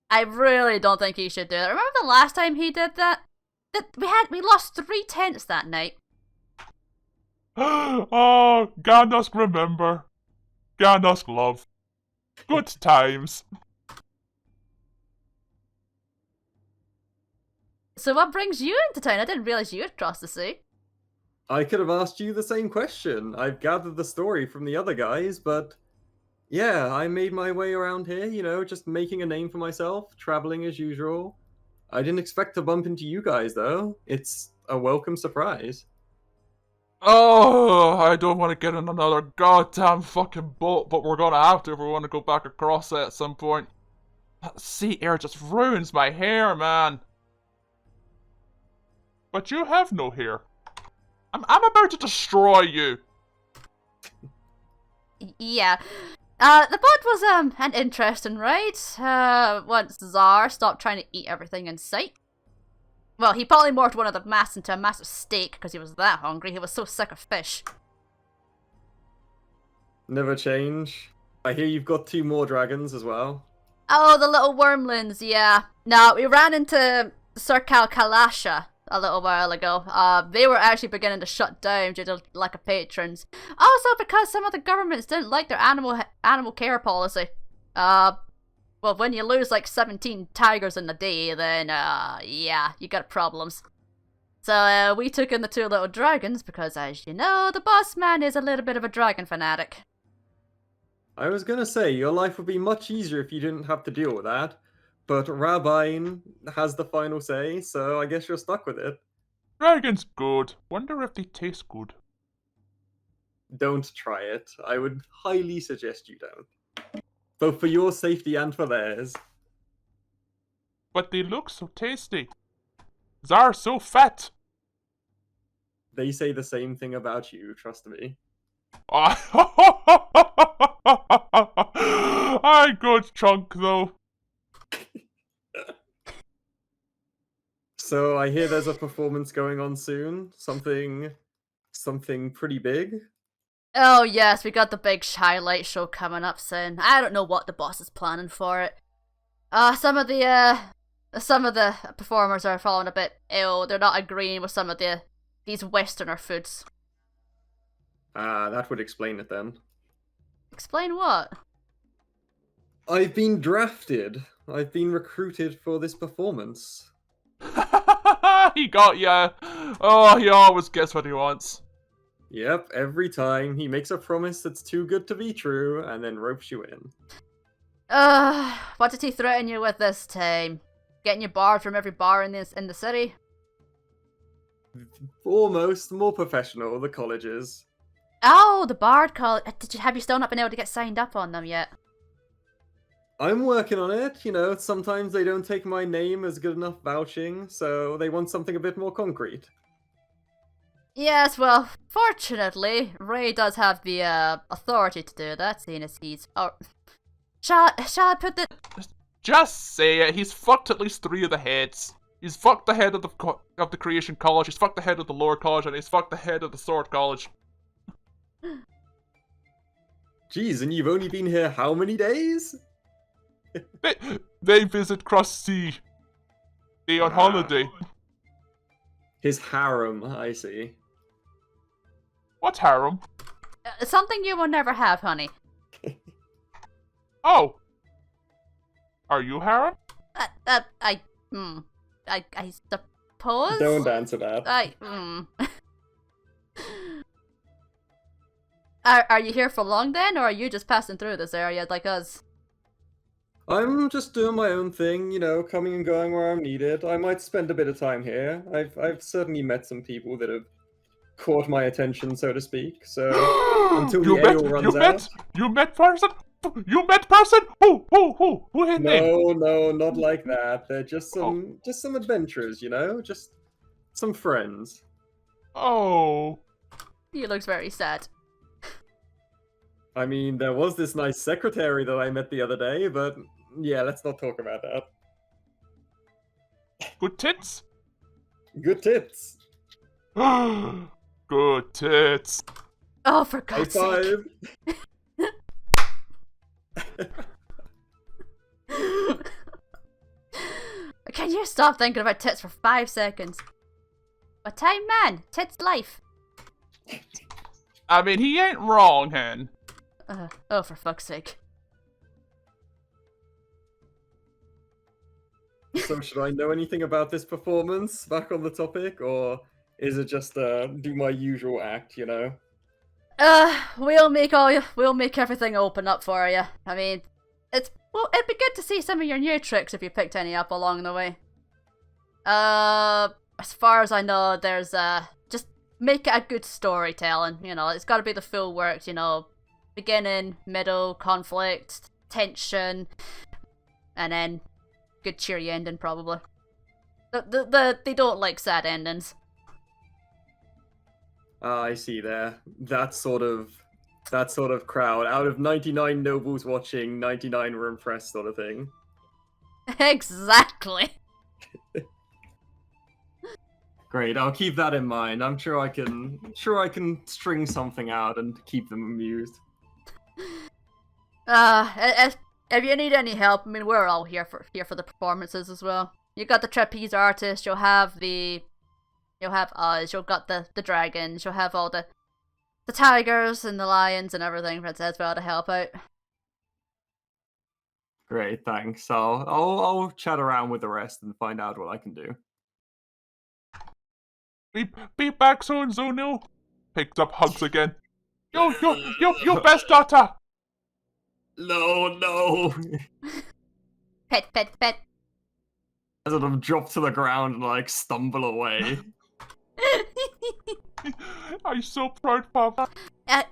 I really don't think he should do that. Remember the last time he did that? We lost 3 tents that night. Oh, Gandalf remember. Gandalf love. Good times. So what brings you into town? I didn't realize you had crossed the sea. I could have asked you the same question. I've gathered the story from the other guys, but yeah, I made my way around here, you know, just making a name for myself, traveling as usual. I didn't expect to bump into you guys, though. It's a welcome surprise. Oh, I don't want to get in another goddamn fucking boat, but we're gonna have to if we want to go back across it at some point. That sea air just ruins my hair, man. But you have no hair. I'm about to destroy you. Yeah. The boat was an interesting ride. Once Czar stopped trying to eat everything in sight. Well, he polymorphed one of the masts into a massive steak because he was that hungry. He was so sick of fish. Never change. I hear you've got 2 more dragons as well. Oh, the little wormlings, yeah. No, we ran into Circal Kalasha a little while ago. They were actually beginning to shut down due to lack of patrons. Also because some of the governments didn't like their animal care policy. Well, when you lose like 17 tigers in a day, then, yeah, you got problems. So, we took in the 2 little dragons because, as you know, the boss man is a little bit of a dragon fanatic. I was gonna say, your life would be much easier if you didn't have to deal with that, but Rabine has the final say, so I guess you're stuck with it. Dragon's good. Wonder if they taste good. Don't try it. I would highly suggest you don't. Both for your safety and for theirs. But they look so tasty. They're so fat. They say the same thing about you, trust me. I good chunk though. So I hear there's a performance going on soon. Something pretty big. Oh yes, we got the big highlight show coming up soon. I don't know what the boss is planning for it. Some of the performers are falling a bit ill. They're not agreeing with some of these Westerner foods. That would explain it then. Explain what? I've been drafted. I've been recruited for this performance. He got ya. Oh, he always gets what he wants. Yep, every time he makes a promise that's too good to be true and then ropes you in. What did he threaten you with this time? Getting you barred from every bar in the city? Almost more professional, the colleges. Oh, the Bard College. Have you still not been able to get signed up on them yet? I'm working on it, you know, sometimes they don't take my name as good enough vouching, so they want something a bit more concrete. Yes, well, fortunately, Ray does have the authority to do that, seeing as he's... Oh, shall I put the... Just say it. He's fucked at least 3 of the heads. He's fucked the head of the Creation College, he's fucked the head of the Lore College, and he's fucked the head of the Sword College. Jeez, and you've only been here how many days? They visit Cross Sea. They on holiday. His harem, I see. What's harem? Something you will never have, honey. Oh. Are you harem? I suppose? Don't answer that. Are you here for long then, or are you just passing through this area like us? I'm just doing my own thing, you know, coming and going where I'm needed. I might spend a bit of time here. I've certainly met some people that have caught my attention, so to speak. So until the ale runs out. You met person? You met person? Who his name? No, not like that. They're just some adventurers, you know, just some friends. Oh. He looks very sad. I mean, there was this nice secretary that I met the other day, but yeah, let's not talk about that. Good tits? Good tits. Good tits. Oh, for High God's sake. five. Can you stop thinking about tits for 5 seconds? A time man, tits life. I mean, he ain't wrong, hen. Oh, for fuck's sake. So should I know anything about this performance back on the topic, or is it just do my usual act, you know? We'll make everything open up for you. I mean, it'd be good to see some of your new tricks if you picked any up along the way. As far as I know, there's just make it a good storytelling, you know, it's gotta be the full works, you know, beginning, middle, conflict, tension, and then good cheery ending probably. They don't like sad endings. I see there. That sort of crowd. Out of 99 nobles watching, 99 were impressed, sort of thing. Exactly. Great, I'll keep that in mind. I'm sure I can string something out and keep them amused. If you need any help, I mean, we're all here for the performances as well. You got the trapeze artist, you'll have us, you'll got the dragons, you'll have all the tigers and the lions and everything as well to help out. Great, thanks. I'll chat around with the rest and find out what I can do. Be back soon, Zunagh. Picked up hugs again. Yo, best daughter. No. Pet. I sort of drop to the ground and like stumble away. I'm so proud, Papa.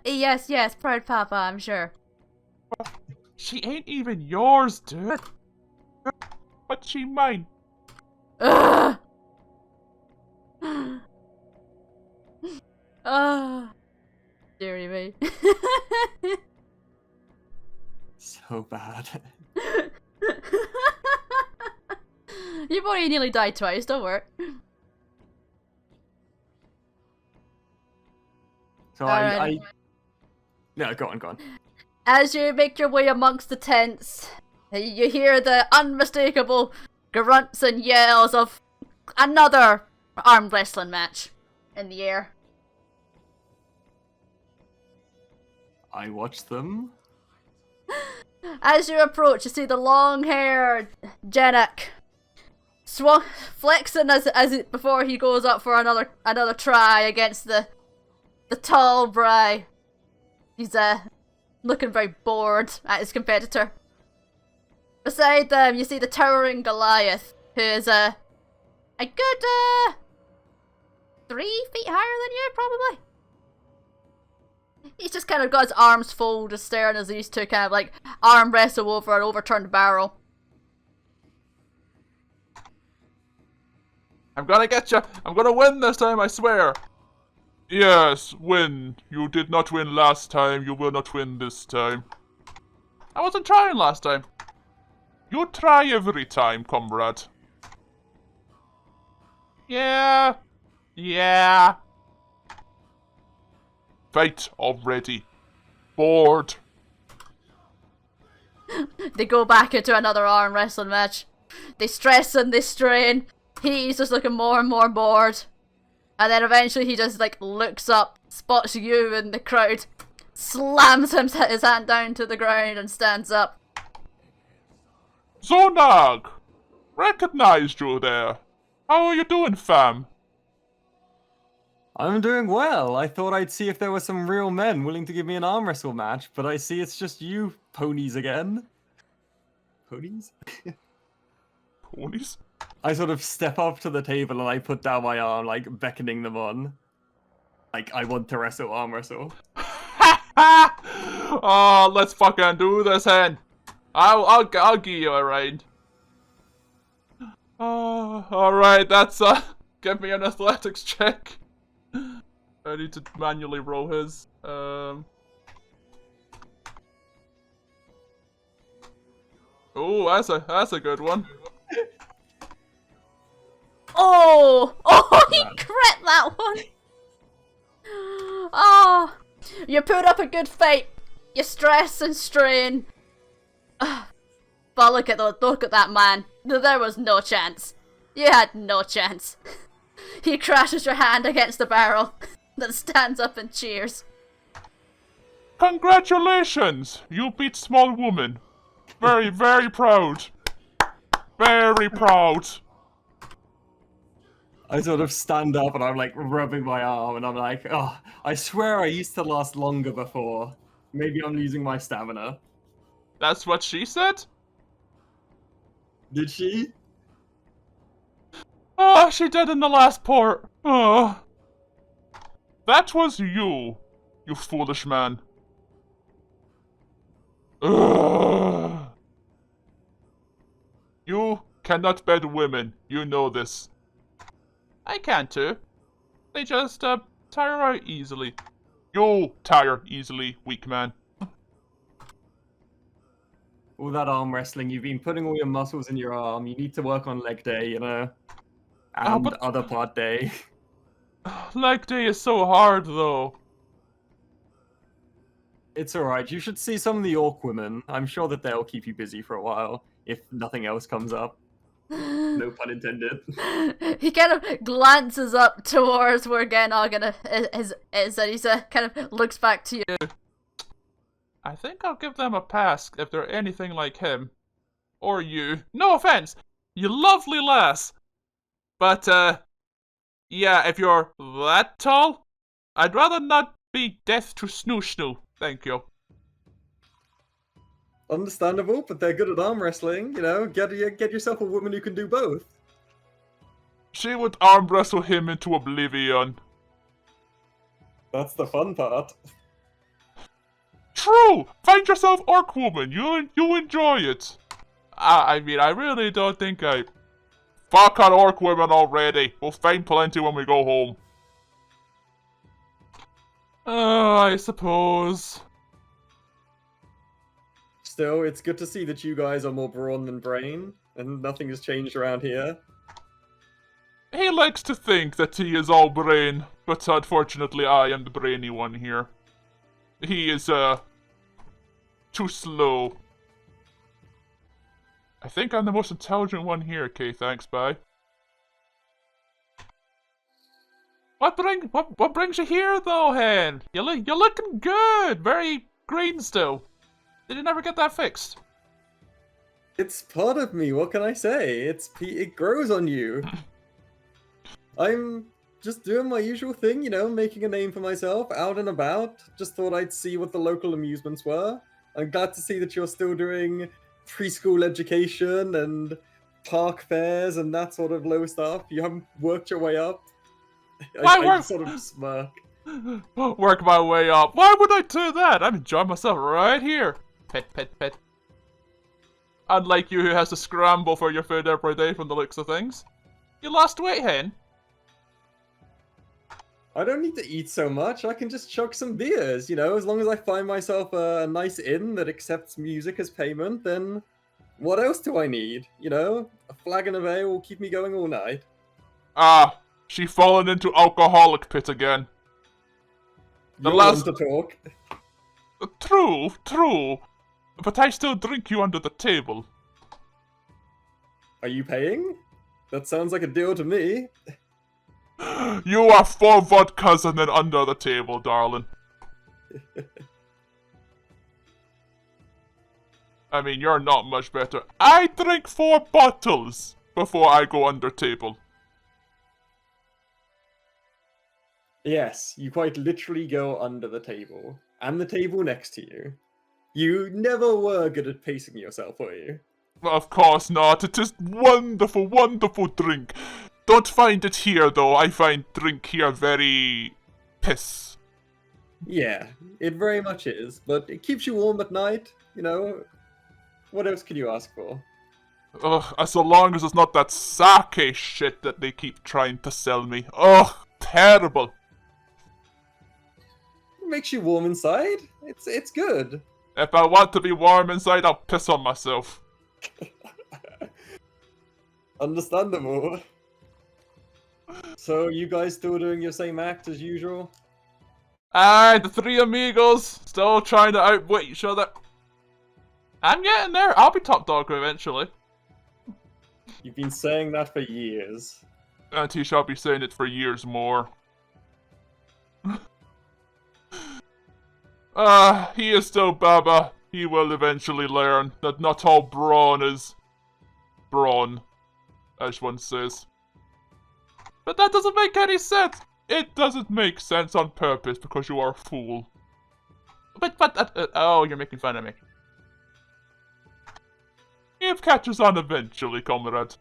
Yes, proud Papa, I'm sure. She ain't even yours, dude. But she mine. Ugh. Dearie me. So bad. You've already nearly died twice, don't worry. So I no, go on. As you make your way amongst the tents, you hear the unmistakable grunts and yells of another arm wrestling match in the air. I watch them. As you approach, you see the long-haired Janak flexing before he goes up for another try against the tall Bry. He's looking very bored at his competitor. Beside them, you see the towering Goliath, who is a good 3 feet higher than you, probably. He's just kind of got his arms folded, staring as these two kind of like arm wrestle over an overturned barrel. I'm gonna get you. I'm gonna win this time, I swear. Yes, win. You did not win last time. You will not win this time. I wasn't trying last time. You try every time, comrade. Yeah. Fight already. Bored. They go back into another arm wrestling match. They stress and they strain. He's just looking more and more bored. And then eventually he just like looks up, spots you in the crowd, slams his hand down to the ground and stands up. Zunagh! Recognized you there. How are you doing, fam? I'm doing well. I thought I'd see if there were some real men willing to give me an arm wrestle match, but I see it's just you ponies again. Ponies? Ponies? I sort of step up to the table and I put down my arm, like beckoning them on. Like, I want to wrestle, arm wrestle. Oh, let's fucking do this, hen. I'll give you a ride. Oh, alright, that's give me an athletics check. I need to manually roll his. Oh, that's a good one. Oh! Oh, he crit that one! Oh! You put up a good fight. You stress and strain. But look at that man. There was no chance. You had no chance. He crashes your hand against the barrel, then stands up and cheers. Congratulations! You beat small woman. Very, very proud. Very proud. I sort of stand up and I'm like rubbing my arm and I'm like, oh, I swear I used to last longer before. Maybe I'm losing my stamina. That's what she said? Did she? Oh, she did in the last part. Oh. That was you foolish man. Ugh. You cannot bed women, you know this. I can too. They just, tire out easily. You tire easily, weak man. All that arm wrestling, you've been putting all your muscles in your arm. You need to work on leg day, you know? And but... other part day. Leg day is so hard, though. It's alright, you should see some of the orc women. I'm sure that they'll keep you busy for a while, if nothing else comes up. No pun intended. He kind of glances up towards where Genoghan is and he kind of looks back to you. I think I'll give them a pass if they're anything like him. Or you. No offense, you lovely lass. But, yeah, if you're that tall, I'd rather not be deaf to snoo. Thank you. Understandable, but they're good at arm wrestling, you know? Get yourself a woman who can do both. She would arm wrestle him into oblivion. That's the fun part. True! Find yourself orc woman, you enjoy it. I mean, I really don't think I... Fuck on orc women already. We'll find plenty when we go home. Oh, I suppose. Still, it's good to see that you guys are more brawn than brain, and nothing has changed around here. He likes to think that he is all brain, but unfortunately I am the brainy one here. He is, too slow. I think I'm the most intelligent one here, okay, thanks, bye. What brings you here, though, Hen? You're looking good, very green still. Did you never get that fixed? It's part of me, what can I say? It grows on you. I'm just doing my usual thing, you know, making a name for myself, out and about. Just thought I'd see what the local amusements were. I'm glad to see that you're still doing preschool education and park fairs and that sort of low stuff. You haven't worked your way up. I sort of smirk. Work my way up. Why would I do that? I'm enjoying myself right here. Pet. Unlike you who has to scramble for your food every day from the looks of things. You lost weight, Hen? I don't need to eat so much. I can just chug some beers, you know? As long as I find myself a nice inn that accepts music as payment, then what else do I need? You know? A flagon of ale will keep me going all night. Ah, she fallen into alcoholic pit again. You want to talk? True. But I still drink you under the table. Are you paying? That sounds like a deal to me. You are 4 vodkas and then under the table, darling. I mean, you're not much better. I drink 4 bottles before I go under table. Yes, you quite literally go under the table. And the table next to you. You never were good at pacing yourself, were you? Of course not. It is wonderful, wonderful drink. Don't find it here, though. I find drink here very... piss. Yeah, it very much is. But it keeps you warm at night, you know? What else can you ask for? Ugh, as long as it's not that sake shit that they keep trying to sell me. Ugh, terrible. It makes you warm inside. It's good. If I want to be warm inside, I'll piss on myself. Understandable. So, you guys still doing your same act as usual? Aye, the three amigos still trying to outwit each other. I'm getting there. I'll be top dog eventually. You've been saying that for years. And he shall be saying it for years more. He is still Baba. He will eventually learn that not all brawn is brawn, as one says. But that doesn't make any sense. It doesn't make sense on purpose because you are a fool. But oh, you're making fun of me. It catches on eventually, comrade.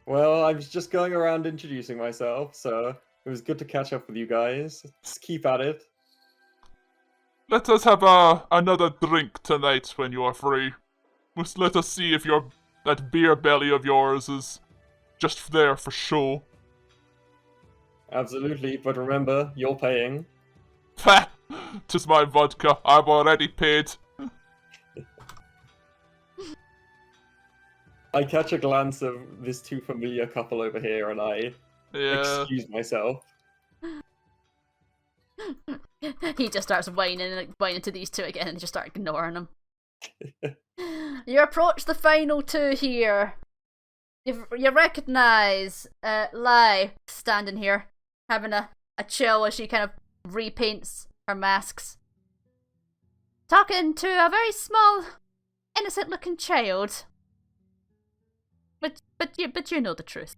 Well, I was just going around introducing myself, so it was good to catch up with you guys. Let's keep at it. Let us have another drink tonight when you are free. Let us see if that beer belly of yours is just there for show. Absolutely, but remember, you're paying. Ha! 'Tis my vodka. I've already paid. I catch a glance of this too familiar couple over here, and I excuse myself. He just starts whining to these two again and just start ignoring them. You approach the final two here. You recognise Lai standing here, having a chill as she kind of repaints her masks. Talking to a very small, innocent-looking child. But you know the truth.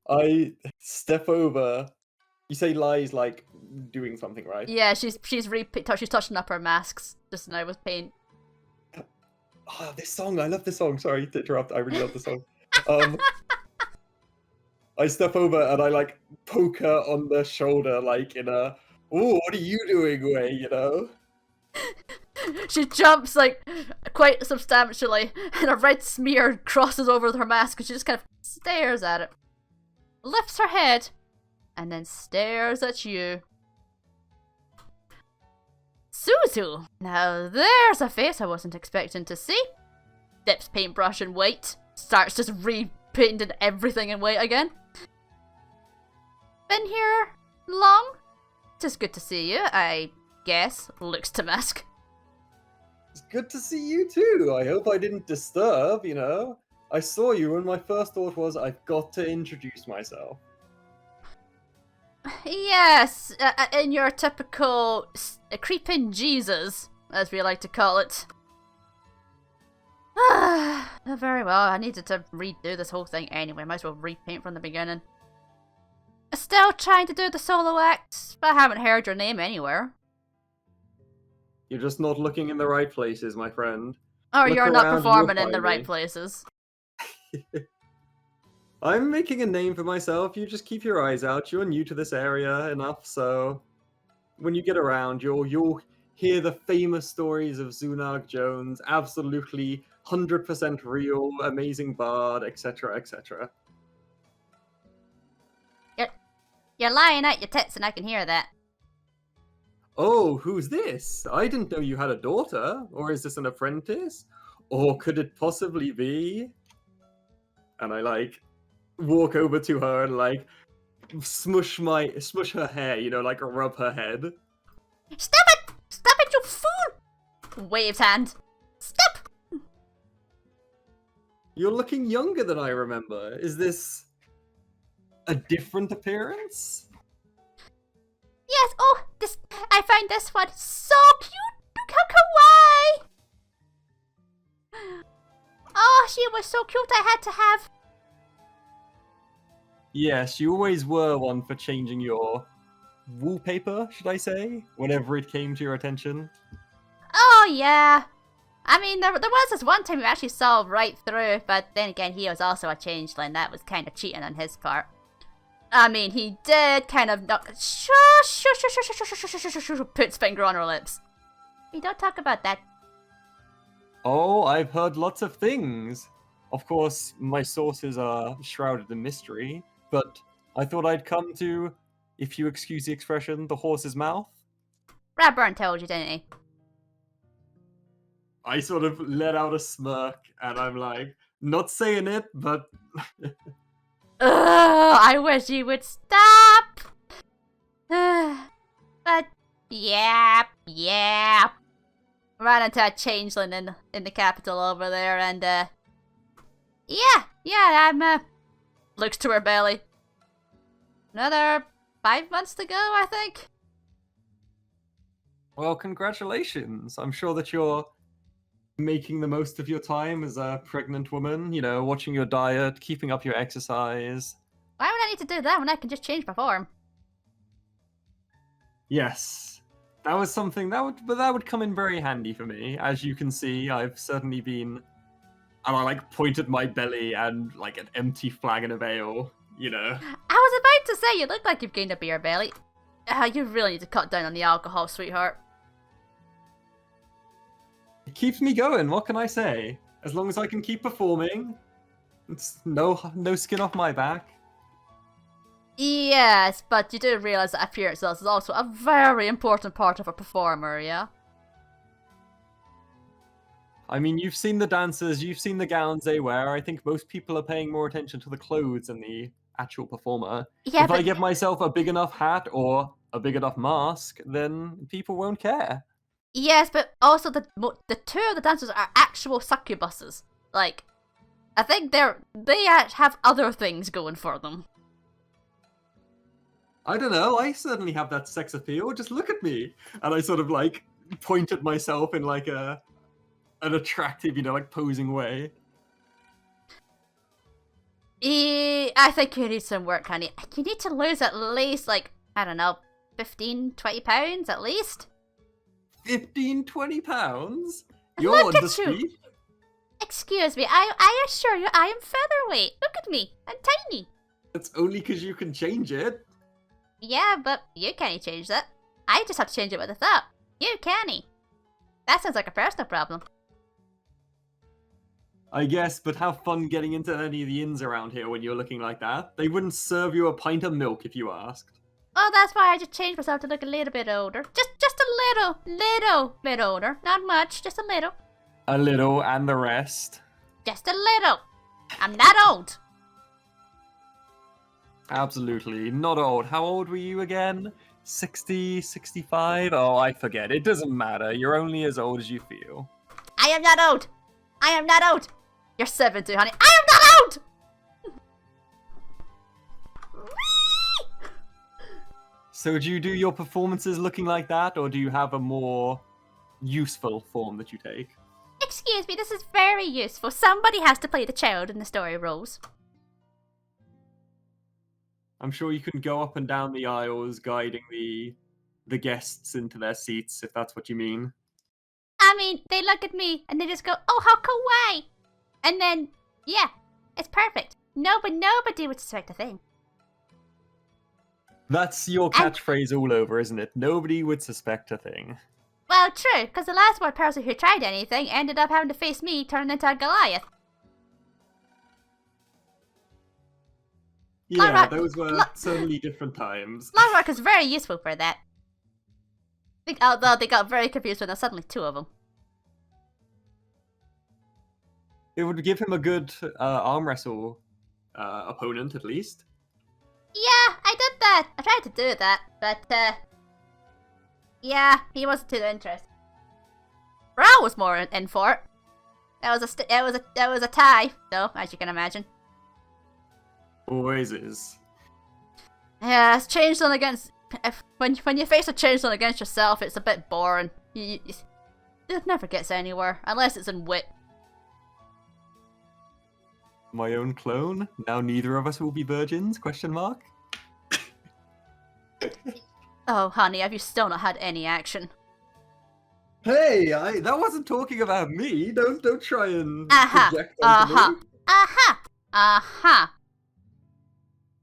I step over. You say Lai's like doing something, right? Yeah, she's touching up her masks just now with paint. Oh, this song! I love this song. Sorry to interrupt. I really love the song. I step over and I like poke her on the shoulder, like in a "Oh, what are you doing?" way, you know. She jumps like quite substantially, and a red smear crosses over her mask, and she just kind of stares at it, lifts her head, and then stares at you. Suzu! Now there's a face I wasn't expecting to see. Dips paintbrush in white, starts just repainting everything in white again. Been here long? Tis good to see you, I guess. Looks to mask. It's good to see you too. I hope I didn't disturb, you know. I saw you and my first thought was I've got to introduce myself. Yes, in your typical creeping Jesus, as we like to call it. Very well, I needed to redo this whole thing anyway, might as well repaint from the beginning. Still trying to do the solo act, but I haven't heard your name anywhere. You're just not looking in the right places, my friend. Or Look you're not around, performing you'll in the find right me. places. I'm making a name for myself. You just keep your eyes out. You're new to this area enough, so when you get around, you'll hear the famous stories of Zunagh Jones, absolutely 100% real, amazing bard, etc., etc. You're lying out your tits and I can hear that. Oh, who's this? I didn't know you had a daughter. Or is this an apprentice? Or could it possibly be? And I like walk over to her and like smush her hair, you know, like rub her head. Stop it! Stop it, you fool! Waves hand. Stop! You're looking younger than I remember. Is this a different appearance? Yes, oh, I find this one so cute! Look how kawaii! Oh, she was so cute I had to have... Yes, you always were one for changing your wallpaper, should I say, whenever it came to your attention. Oh, yeah. I mean, there was this one time we actually saw right through, but then again, he was also a changeling. That was kind of cheating on his part. I mean, he did kind of knock... Shush, puts finger on her lips. We don't talk about that. Oh, I've heard lots of things. Of course, my sources are shrouded in mystery, but I thought I'd come to, if you excuse the expression, the horse's mouth. Radburn told you, didn't he? I sort of let out a smirk, and I'm like, not saying it, but... I wish you would stop! But, yeah. Ran into a changeling in the capital over there, and, yeah, I'm, looks to her belly. Another 5 months to go, I think. Well, congratulations. I'm sure that you're making the most of your time as a pregnant woman, you know, watching your diet, keeping up your exercise. Why would I need to do that when I can just change my form? Yes. That was something that would come in very handy for me. As you can see, I've certainly been, and I like pointed my belly and like an empty flagon of ale, you know. I was about to say, you look like you've gained a beer belly. You really need to cut down on the alcohol, sweetheart. It keeps me going, what can I say? As long as I can keep performing, it's no skin off my back. Yes, but you do realise that appearances is also a very important part of a performer, yeah? I mean, you've seen the dancers, you've seen the gowns they wear. I think most people are paying more attention to the clothes than the actual performer. Yeah, if I give myself a big enough hat or a big enough mask, then people won't care. Yes, but also the two of the dancers are actual succubuses. Like, I think they have other things going for them. I don't know, I certainly have that sex appeal, just look at me. And I sort of like point at myself in like an attractive, you know, like posing way. I think you need some work, honey. You need to lose at least, like, I don't know, 15, 20 pounds at least. 15, 20 pounds? Look You're at undisputed. you. Excuse me, I assure you I am featherweight. Look at me, I'm tiny. It's only because you can change it. Yeah, but you can't change that. I just have to change it with a thought. You can't. That sounds like a personal problem. I guess, but have fun getting into any of the inns around here when you're looking like that. They wouldn't serve you a pint of milk if you asked. Oh, that's why I just changed myself to look a little bit older. Just a little bit older. Not much, just a little. A little, and the rest. Just a little. I'm not old. Absolutely. Not old. How old were you again? 60, 65? Oh, I forget. It doesn't matter. You're only as old as you feel. I am not old. I am not old. You're 70, honey. I am not old! So do you do your performances looking like that, or do you have a more useful form that you take? Excuse me, this is very useful. Somebody has to play the child in the story roles. I'm sure you can go up and down the aisles guiding the guests into their seats, if that's what you mean. I mean, they look at me and they just go, oh, how kawaii! And then, yeah, it's perfect. Nobody would suspect a thing. That's your catchphrase all over, isn't it? Nobody would suspect a thing. Well, true, because the last one person who tried anything ended up having to face me turning into a Goliath. Yeah, Lara, those were certainly different times. Half-Orc is very useful for that. Although they got very confused when there were suddenly two of them. It would give him a good arm wrestle opponent, at least. Yeah, I did that. I tried to do that, but yeah, he wasn't too interested. Brow was more in for it. That was a tie, though, as you can imagine. Always is. Yeah, it's changed on against. When you face a changeling against yourself, it's a bit boring. It never gets anywhere unless it's in wit. My own clone? Now neither of us will be virgins? Question mark. Oh, honey, have you still not had any action? Hey, that wasn't talking about me. Don't try and project onto me. Aha.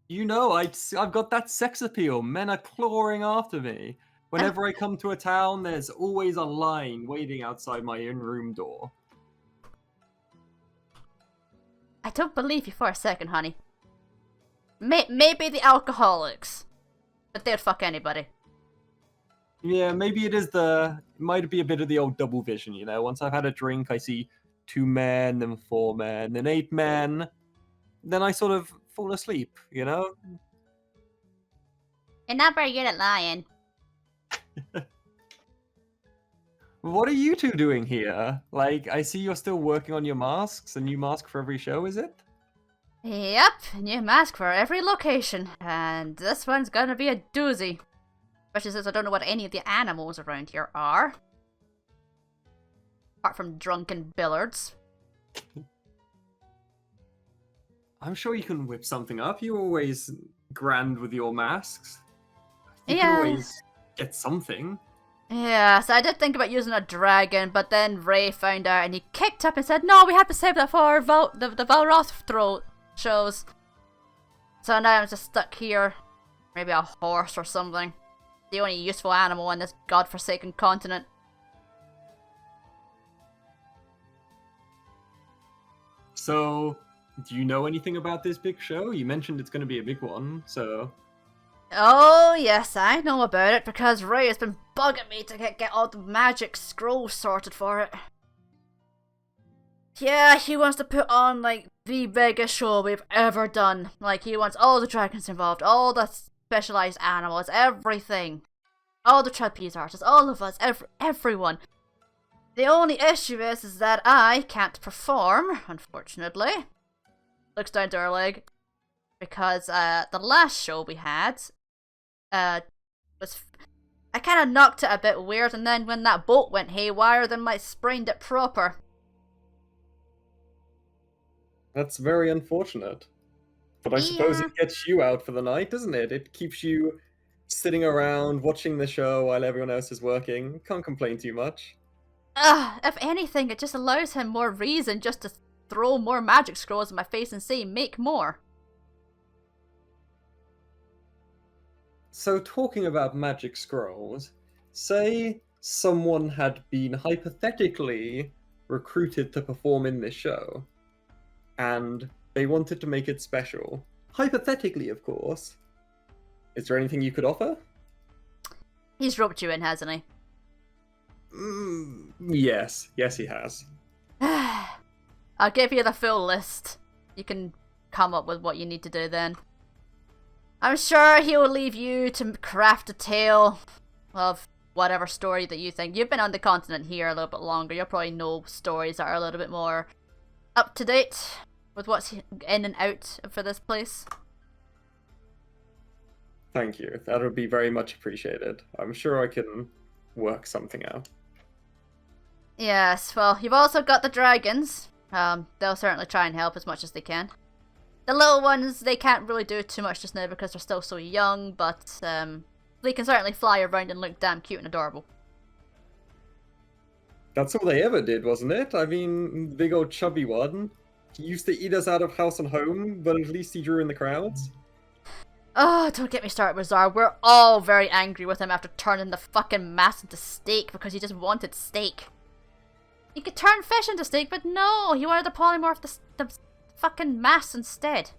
You know, I've got that sex appeal. Men are clawing after me. Whenever I come to a town, there's always a line waiting outside my in-room door. I don't believe you for a second, honey. Maybe the alcoholics. But they'd fuck anybody. Yeah, maybe it might be a bit of the old double vision, you know? Once I've had a drink, I see 2 men, then 4 men, then 8 men. Then I sort of fall asleep, you know? You're not very good at lying. What are you two doing here? Like, I see you're still working on your masks, a new mask for every show, is it? Yep, new mask for every location, and this one's gonna be a doozy. Especially since I don't know what any of the animals around here are. Apart from drunken billards. I'm sure you can whip something up. You're always grand with your masks. You Yeah. can always get something. Yeah, so I did think about using a dragon, but then Ray found out and he kicked up and said, no, we have to save that for our the Valroth throat shows. So now I'm just stuck here. Maybe a horse or something. The only useful animal on this godforsaken continent. So, do you know anything about this big show? You mentioned it's going to be a big one, so... Oh, yes, I know about it because Ray has been bugging me to get all the magic scrolls sorted for it. Yeah, he wants to put on, like, the biggest show we've ever done. Like, he wants all the dragons involved, all the specialized animals, everything. All the trapeze artists, all of us, everyone. The only issue is that I can't perform, unfortunately. Looks down to her leg. Because the last show we had was... I kind of knocked it a bit weird, and then when that bolt went haywire, then I sprained it proper. That's very unfortunate. But I suppose it gets you out for the night, doesn't it? It keeps you sitting around, watching the show while everyone else is working. Can't complain too much. If anything, it just allows him more reason just to throw more magic scrolls in my face and say, make more. So, talking about magic scrolls, say someone had been hypothetically recruited to perform in this show, and they wanted to make it special. Hypothetically, of course. Is there anything you could offer? He's roped you in, hasn't he? Yes, he has. I'll give you the full list. You can come up with what you need to do then. I'm sure he'll leave you to craft a tale of whatever story that you think. You've been on the continent here a little bit longer. You'll probably know stories that are a little bit more up to date with what's in and out for this place. Thank you. That would be very much appreciated. I'm sure I can work something out. Yes, well, you've also got the dragons. They'll certainly try and help as much as they can. The little ones, they can't really do too much just now because they're still so young, but they can certainly fly around and look damn cute and adorable. That's all they ever did, wasn't it? I mean, the big old chubby one. He used to eat us out of house and home, but at least he drew in the crowds. Oh, don't get me started with Zar. We're all very angry with him after turning the fucking mass into steak because he just wanted steak. He could turn fish into steak, but no, he wanted to polymorph the fucking mass instead.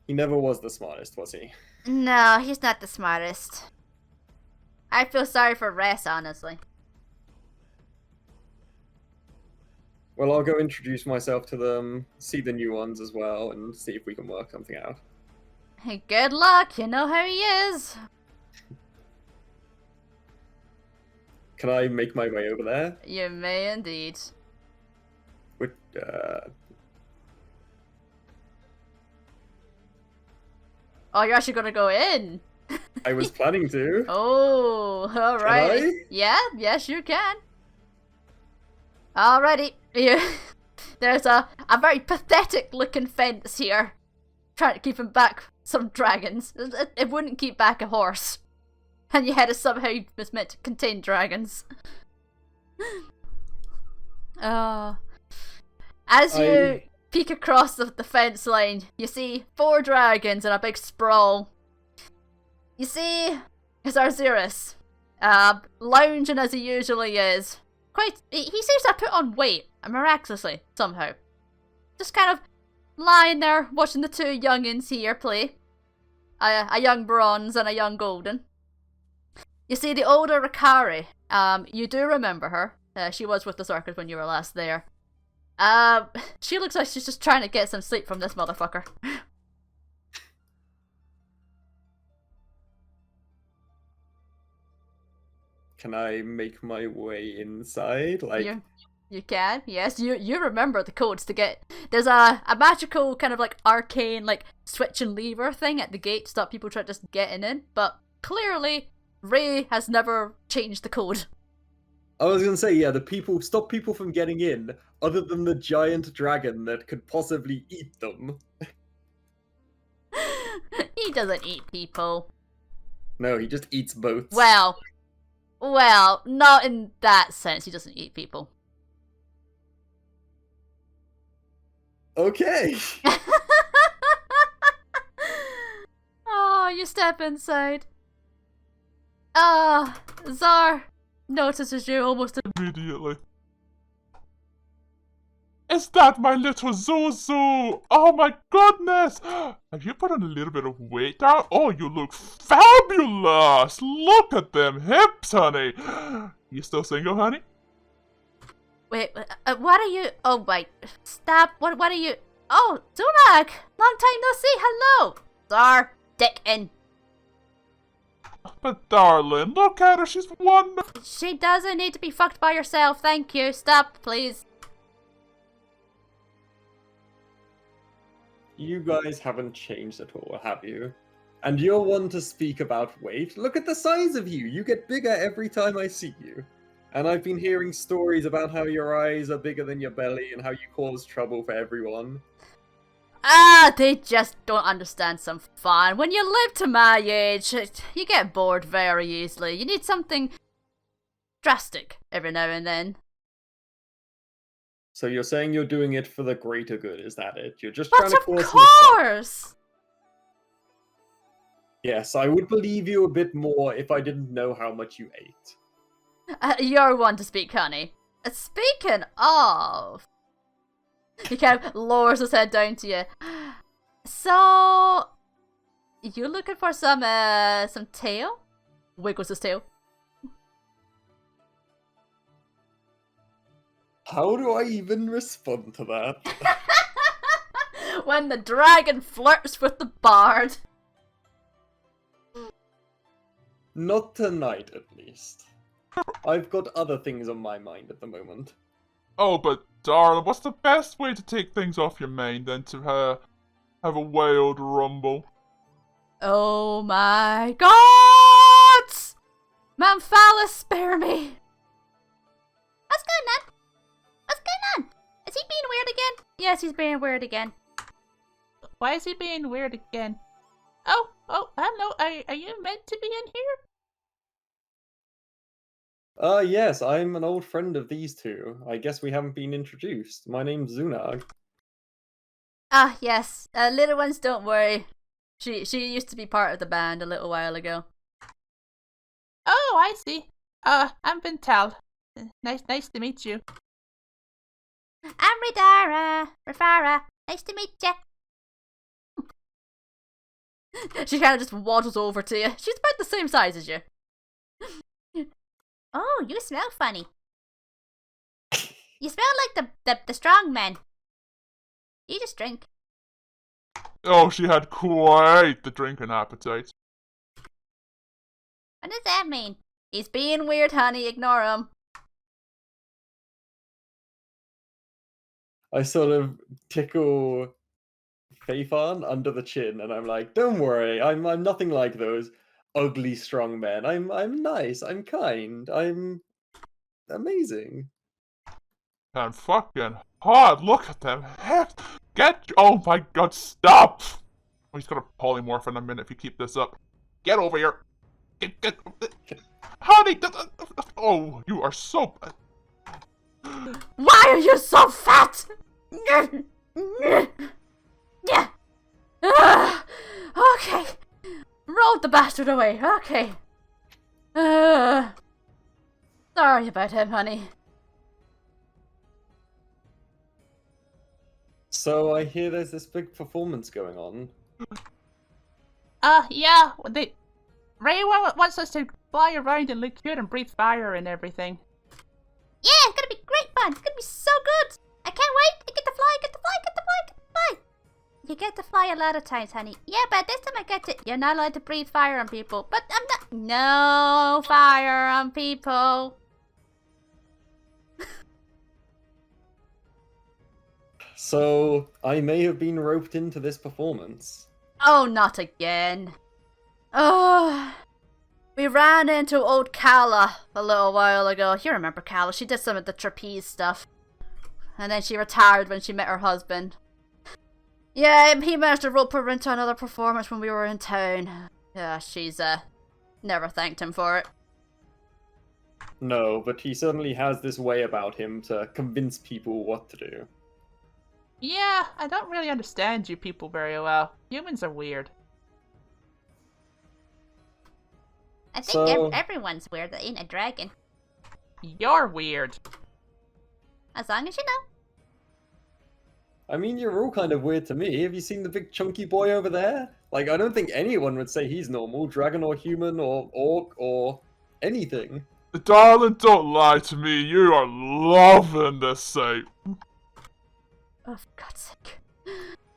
He never was the smartest, was he? No, he's not the smartest. I feel sorry for Ress, honestly. Well, I'll go introduce myself to them, see the new ones as well, and see if we can work something out. Hey, good luck, you know how he is. Can I make my way over there? You may indeed. With, Oh, you're actually gonna go in? I was planning to. Oh, alright. I? Yeah, yes you can. Alrighty. There's a very pathetic looking fence here. Trying to keep him back some dragons. It wouldn't keep back a horse. And yet it somehow was meant to contain dragons. As you peek across the fence line, you see 4 dragons in a big sprawl. You see, it's Arzuris, lounging as he usually is. He seems to have put on weight, miraculously, somehow. Just kind of lying there, watching the 2 youngins here play. A young bronze and a young golden. You see, the older Rikari, you do remember her. She was with the circus when you were last there. She looks like she's just trying to get some sleep from this motherfucker. Can I make my way inside? Like, you can, yes. You remember the codes to get. There's a magical kind of like arcane like switch and lever thing at the gate to stop people trying to just getting in. But clearly, Ray has never changed the code. I was gonna say, yeah, stop people from getting in, other than the giant dragon that could possibly eat them. He doesn't eat people. No, he just eats boats. Well, not in that sense. He doesn't eat people. Okay. Oh, you step inside. Zar notices you almost immediately. Is that my little Zozo? Oh my goodness! Have you put on a little bit of weight now? Oh, you look fabulous! Look at them hips, honey! You still single, honey? Wait, what are you? Oh, wait. Stop. What are you? Oh, Zunagh! Long time no see. Hello! Zar, dick in. But darling, look at her. She's wonderful. She doesn't need to be fucked by herself. Thank you. Stop, please. You guys haven't changed at all, have you? And you're one to speak about weight. Look at the size of you. You get bigger every time I see you. And I've been hearing stories about how your eyes are bigger than your belly and how you cause trouble for everyone. They just don't understand some fun. When you live to my age, you get bored very easily. You need something drastic every now and then. So you're saying you're doing it for the greater good, is that it? You're just But trying to of cause course! Yes, I would believe you a bit more if I didn't know how much you ate. You're one to speak, honey. Speaking of... He kind of lowers his head down to you. So... You looking for some tail? Wiggles his tail. How do I even respond to that? When the dragon flirts with the bard. Not tonight, at least. I've got other things on my mind at the moment. Oh, but darling, what's the best way to take things off your mind than to have a wild rumble? Oh my god! Manphalis, spare me! What's going on? What's going on? Is he being weird again? Yes, he's being weird again. Why is he being weird again? Oh, hello. Are you meant to be in here? Yes, I'm an old friend of these two. I guess we haven't been introduced. My name's Zunagh. Ah, yes. Little ones, don't worry. She used to be part of the band a little while ago. Oh, I see. I'm Bintal. Nice to meet you. I'm Ridara. Rafara. Nice to meet you. She kind of just waddles over to you. She's about the same size as you. Oh, you smell funny. You smell like the strong men. You just drink. Oh, she had quite the drinking appetite. What does that mean? He's being weird, honey. Ignore him. I sort of tickle Faithon under the chin, and I'm like, "Don't worry, I'm nothing like those ugly strong men. I'm nice. I'm kind. I'm amazing." And fucking hot. Look at them hips. Oh my god, stop! Oh, he's gonna polymorph in a minute if you keep this up. Get over here. Get. Honey! Oh, you are so... Why are you so fat? Okay. Rolled the bastard away. Okay. Sorry about him, honey. So I hear there's this big performance going on. Yeah. Ray wants us to fly around and look cute and breathe fire and everything. Yeah, it's gonna be great fun. It's gonna be so good. I can't wait. I get to fly, get to fly, get to fly, get to fly. You get to fly a lot of times, honey. Yeah, but this time I get to... You're not allowed to breathe fire on people. But I'm not... No fire on people. So, I may have been roped into this performance. Oh, not again. Oh, we ran into old Kala a little while ago. You remember Kala? She did some of the trapeze stuff. And then she retired when she met her husband. Yeah, he managed to rope her into another performance when we were in town. Yeah, she's, never thanked him for it. No, but he certainly has this way about him to convince people what to do. Yeah, I don't really understand you people very well. Humans are weird. I think So- everyone's weird that ain't a dragon. You're weird. As long as you know. I mean, you're all kind of weird to me. Have you seen the big chunky boy over there? Like, I don't think anyone would say he's normal, dragon or human or orc or anything. Darling, don't lie to me. You are loving this sight. Oh, for God's sake.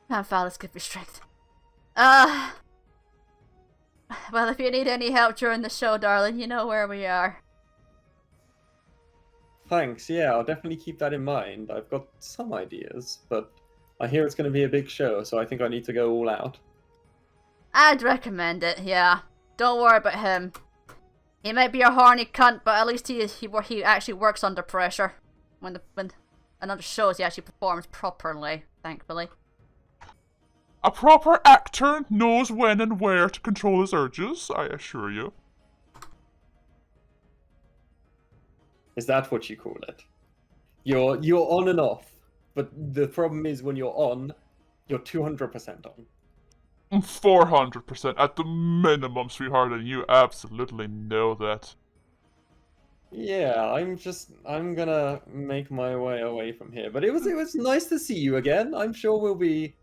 Amphalis, give me strength. Well, if you need any help during the show, darling, you know where we are. Thanks, yeah, I'll definitely keep that in mind. I've got some ideas, but I hear it's going to be a big show, so I think I need to go all out. I'd recommend it, yeah. Don't worry about him. He might be a horny cunt, but at least he actually works under pressure. When another shows, he actually performs properly, thankfully. A proper actor knows when and where to control his urges, I assure you. Is that what you call it? You're on and off, but the problem is when you're on, you're 200% on. 400% at the minimum, sweetheart, and you absolutely know that. Yeah, I'm gonna make my way away from here. But it was nice to see you again. I'm sure we'll be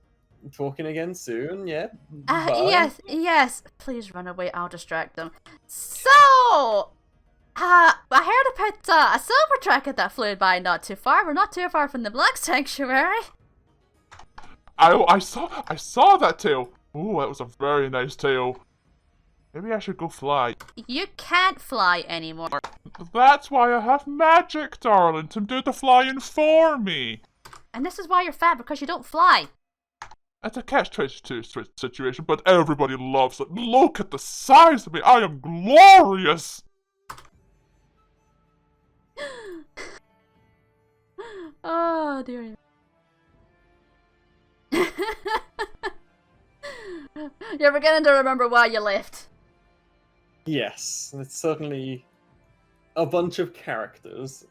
talking again soon, yeah? Bye. Yes. Please run away, I'll distract them. So, I heard about a silver dragon that flew by not too far. We're not too far from the Black Sanctuary. I saw that tail. Ooh, that was a very nice tail. Maybe I should go fly. You can't fly anymore. That's why I have magic, darling, to do the flying for me. And this is why you're fat, because you don't fly. It's a catch-22 situation, but everybody loves it. Look at the size of me. I am glorious. Oh, dear. You're beginning to remember why you left. Yes, it's certainly a bunch of characters.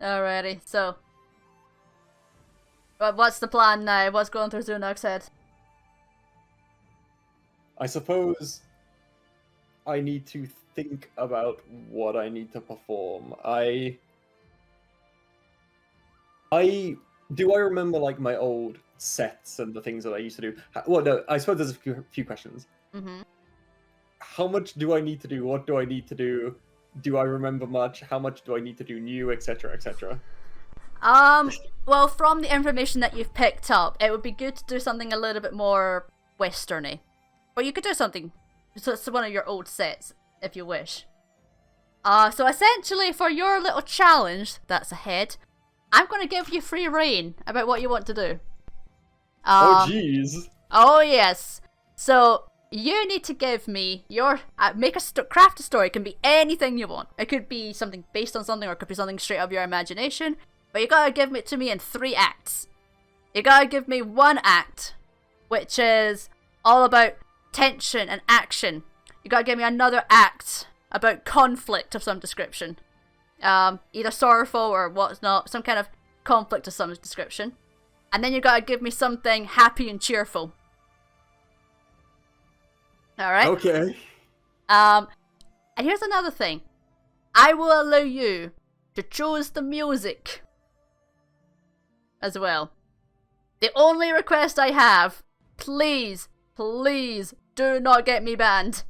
Alrighty, so. What's the plan now? What's going through Zunagh's head? I suppose I need to think about what I need to perform. Do I remember like my old sets and the things that I used to do? Well, no, I suppose there's a few questions. Mm-hmm. How much do I need to do? What do I need to do? Do I remember much? How much do I need to do new, etc., etc.? Well, from the information that you've picked up, it would be good to do something a little bit more westerny. But you could do something, so it's one of your old sets, if you wish. So essentially, for your little challenge that's ahead, I'm going to give you free reign about what you want to do. Oh, jeez. Oh, yes. So, you need to give me your... craft a story. It can be anything you want. It could be something based on something, or it could be something straight out of your imagination. But you gotta give it to me in 3 acts. You gotta give me 1 act, which is all about tension and action. You gotta give me another act about conflict of some description. Either sorrowful or whatnot, some kind of conflict of some description. And then you gotta give me something happy and cheerful. Alright? Okay. And here's another thing. I will allow you to choose the music as well. The only request I have please, please do not get me banned.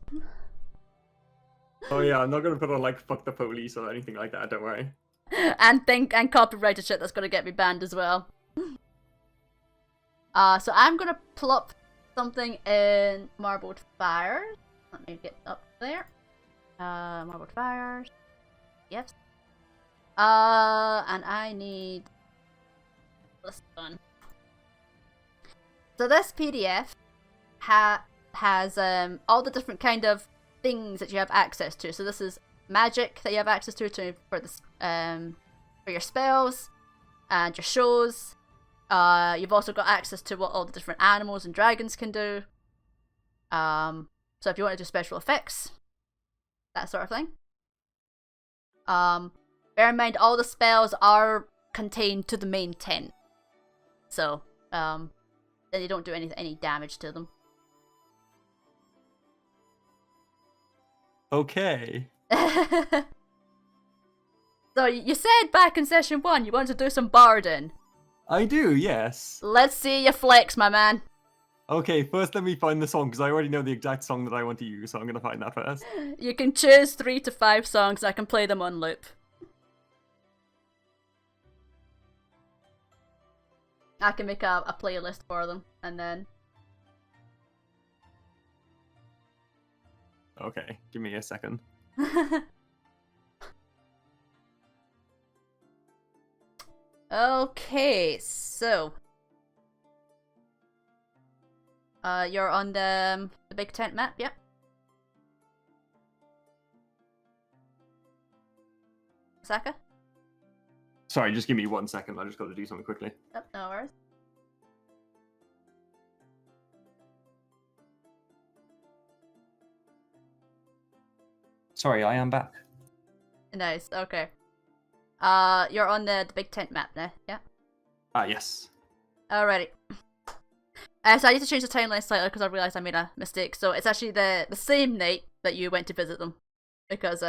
Oh yeah, I'm not gonna put on like fuck the police or anything like that, don't worry. And copyrighted shit that's gonna get me banned as well. So I'm gonna plop something in Marbled Fires. Let me get up there. Marbled Fires. Yes. And I need this one. So this PDF has all the different kind of things that you have access to. So this is magic that you have access to for this for your spells and your shows. You've also got access to what all the different animals and dragons can do. So if you want to do special effects, that sort of thing. Bear in mind, all the spells are contained to the main tent, so then you don't do any damage to them. Okay. So you said back in session 1 you wanted to do some barding. I do, yes. Let's see you flex, my man. Okay, first let me find the song, because I already know the exact song that I want to use, so I'm gonna find that first. You can choose 3 to 5 songs. I can play them on loop. I can make a playlist for them, and then... Okay, give me a second. Okay, so... you're on the big tent map, yep. Osaka? Sorry, just give me 1 second, I just got to do something quickly. Yep, no worries. Sorry, I am back. Nice, okay. You're on the big tent map now, yeah? Yes. Alrighty. So I need to change the timeline slightly because I realised I made a mistake. So it's actually the same night that you went to visit them. Because,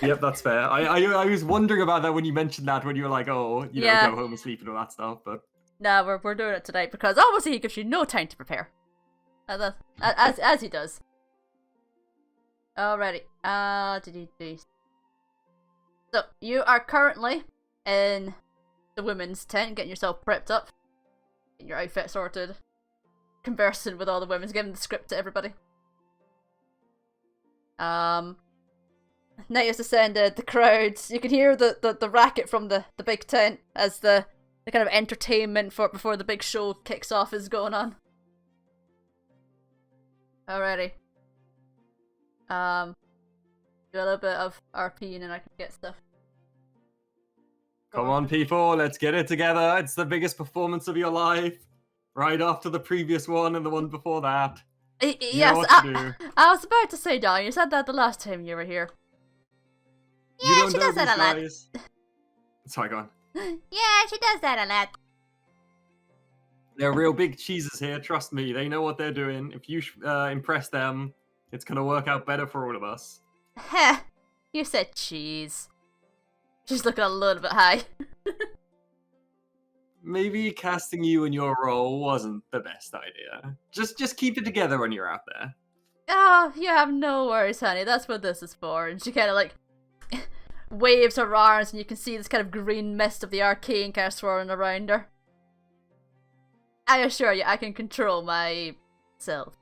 Yep, that's fair. I was wondering about that when you mentioned that, when you were like, oh, you know, Yeah. go home and sleep and all that stuff, but... no, we're doing it tonight because obviously he gives you no time to prepare. As he does. Alrighty. So, you are currently in the women's tent, getting yourself prepped up. Getting your outfit sorted. Conversing with all the women, giving the script to everybody. Night has descended, the crowds. You can hear the racket from the big tent as the kind of entertainment before the big show kicks off is going on. Alrighty. Do a little bit of RP and then I can get stuff. Come on, people, let's get it together. It's the biggest performance of your life. Right after the previous one and the one before that. Yes, You know what to do. I was about to say, Don, you said that the last time you were here. You Yeah, don't she know does that these a lot. guys. Sorry, go on. Yeah, she does that a lot. They're real big cheeses here, trust me. They know what they're doing. If you impress them, it's gonna work out better for all of us. Heh, you said cheese. She's looking a little bit high. Maybe casting you in your role wasn't the best idea. Just keep it together when you're out there. Oh, you have no worries, honey. That's what this is for. And she kind of like waves her arms, and you can see this kind of green mist of the arcane kind of swirling around her. I assure you, I can control myself.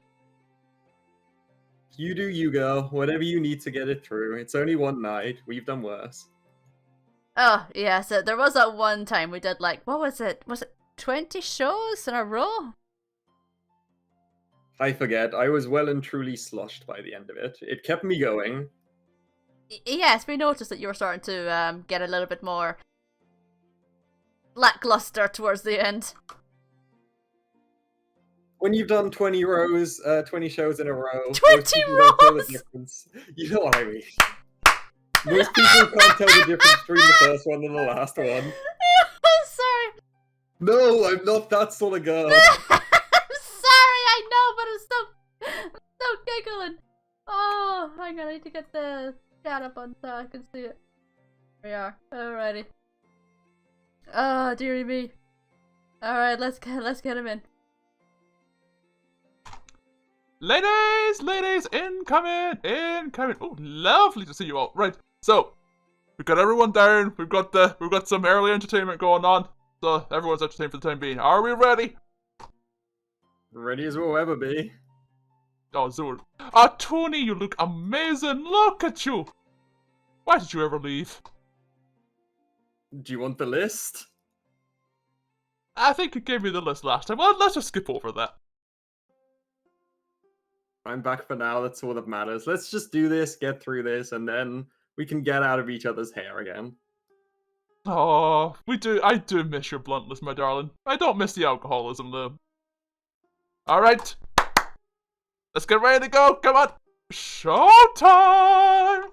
You do you, girl. Whatever you need to get it through. It's only one night. We've done worse. Oh, yeah, so there was that one time we did like, what was it? Was it 20 shows in a row? I forget. I was well and truly sloshed by the end of it. It kept me going. Yes, we noticed that you were starting to get a little bit more lackluster towards the end. When you've done 20 shows in a row, 20 most people don't tell the rows? difference. You know what I mean. Most people can't tell the difference between the first one and the last one. I'm sorry. No, I'm not that sort of girl. I'm sorry, I know, but I'm still giggling. Oh, hang on, I need to get the chat up on so I can see it. There we are. Alrighty. Oh, dearie me. Alright, let's get him in. Ladies, incoming! Oh, lovely to see you all. Right, so we've got everyone down. We've got some early entertainment going on. So everyone's entertained for the time being. Are we ready? Ready as we'll ever be. Oh, Zur. Tony, you look amazing. Look at you. Why did you ever leave? Do you want the list? I think you gave me the list last time. Well, let's just skip over that. I'm back for now, that's all that matters. Let's just do this, get through this, and then we can get out of each other's hair again. Oh, I do miss your bluntness, my darling. I don't miss the alcoholism, though. Alright. Let's get ready to go. Come on. Showtime!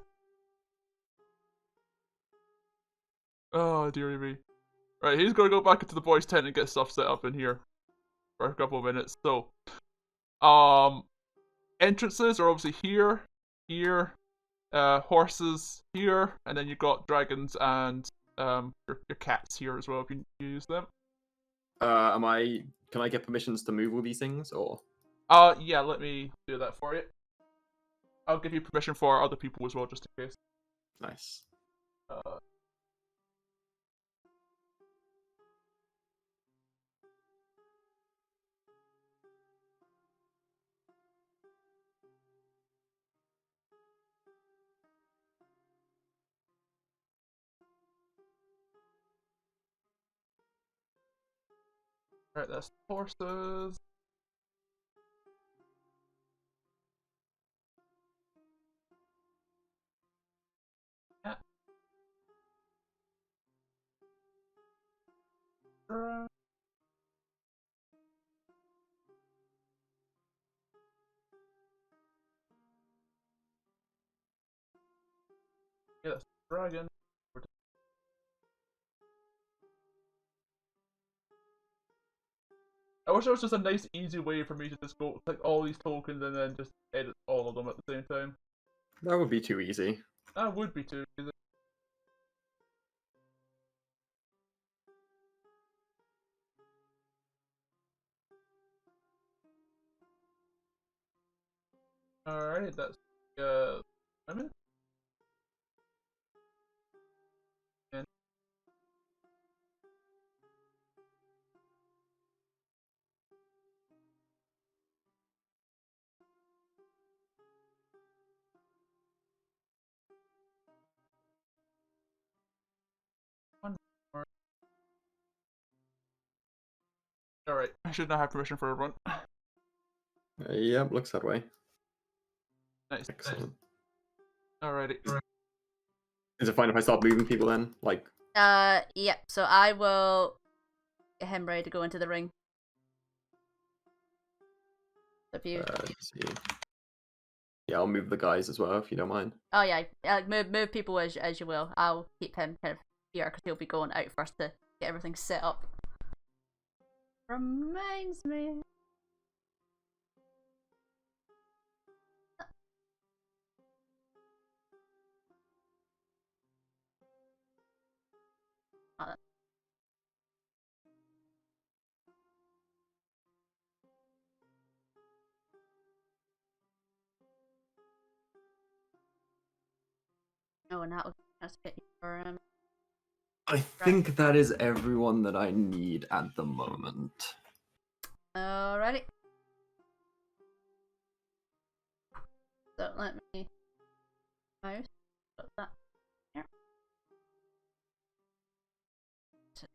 Oh, dearie me. Right, he's gonna go back into the boys' tent and get stuff set up in here for a couple of minutes. So, entrances are obviously here, horses here, and then you've got dragons and your cats here as well if you use them. Can I get permissions to move all these things, or? Yeah, let me do that for you. I'll give you permission for other people as well, just in case. Nice. Right, that's horses. Yeah. Yeah, that's dragon. I wish there was just a nice, easy way for me to just go click all these tokens and then just edit all of them at the same time. That would be too easy. That would be too easy. Alright, that's women. And one more. Alright, I should now have permission for everyone. Yep, looks that way. Nice. Excellent. Alrighty. Is it fine if I start moving people then? Like, Yep, so I will get him ready to go into the ring. If you... let's see. Yeah, I'll move the guys as well, if you don't mind. Oh yeah, move people as you will. I'll keep him kind of here because he'll be going out first to get everything set up. Reminds me. Oh, and that was just get you for I think that is everyone that I need at the moment. Alrighty. So let me mouse. Put that here.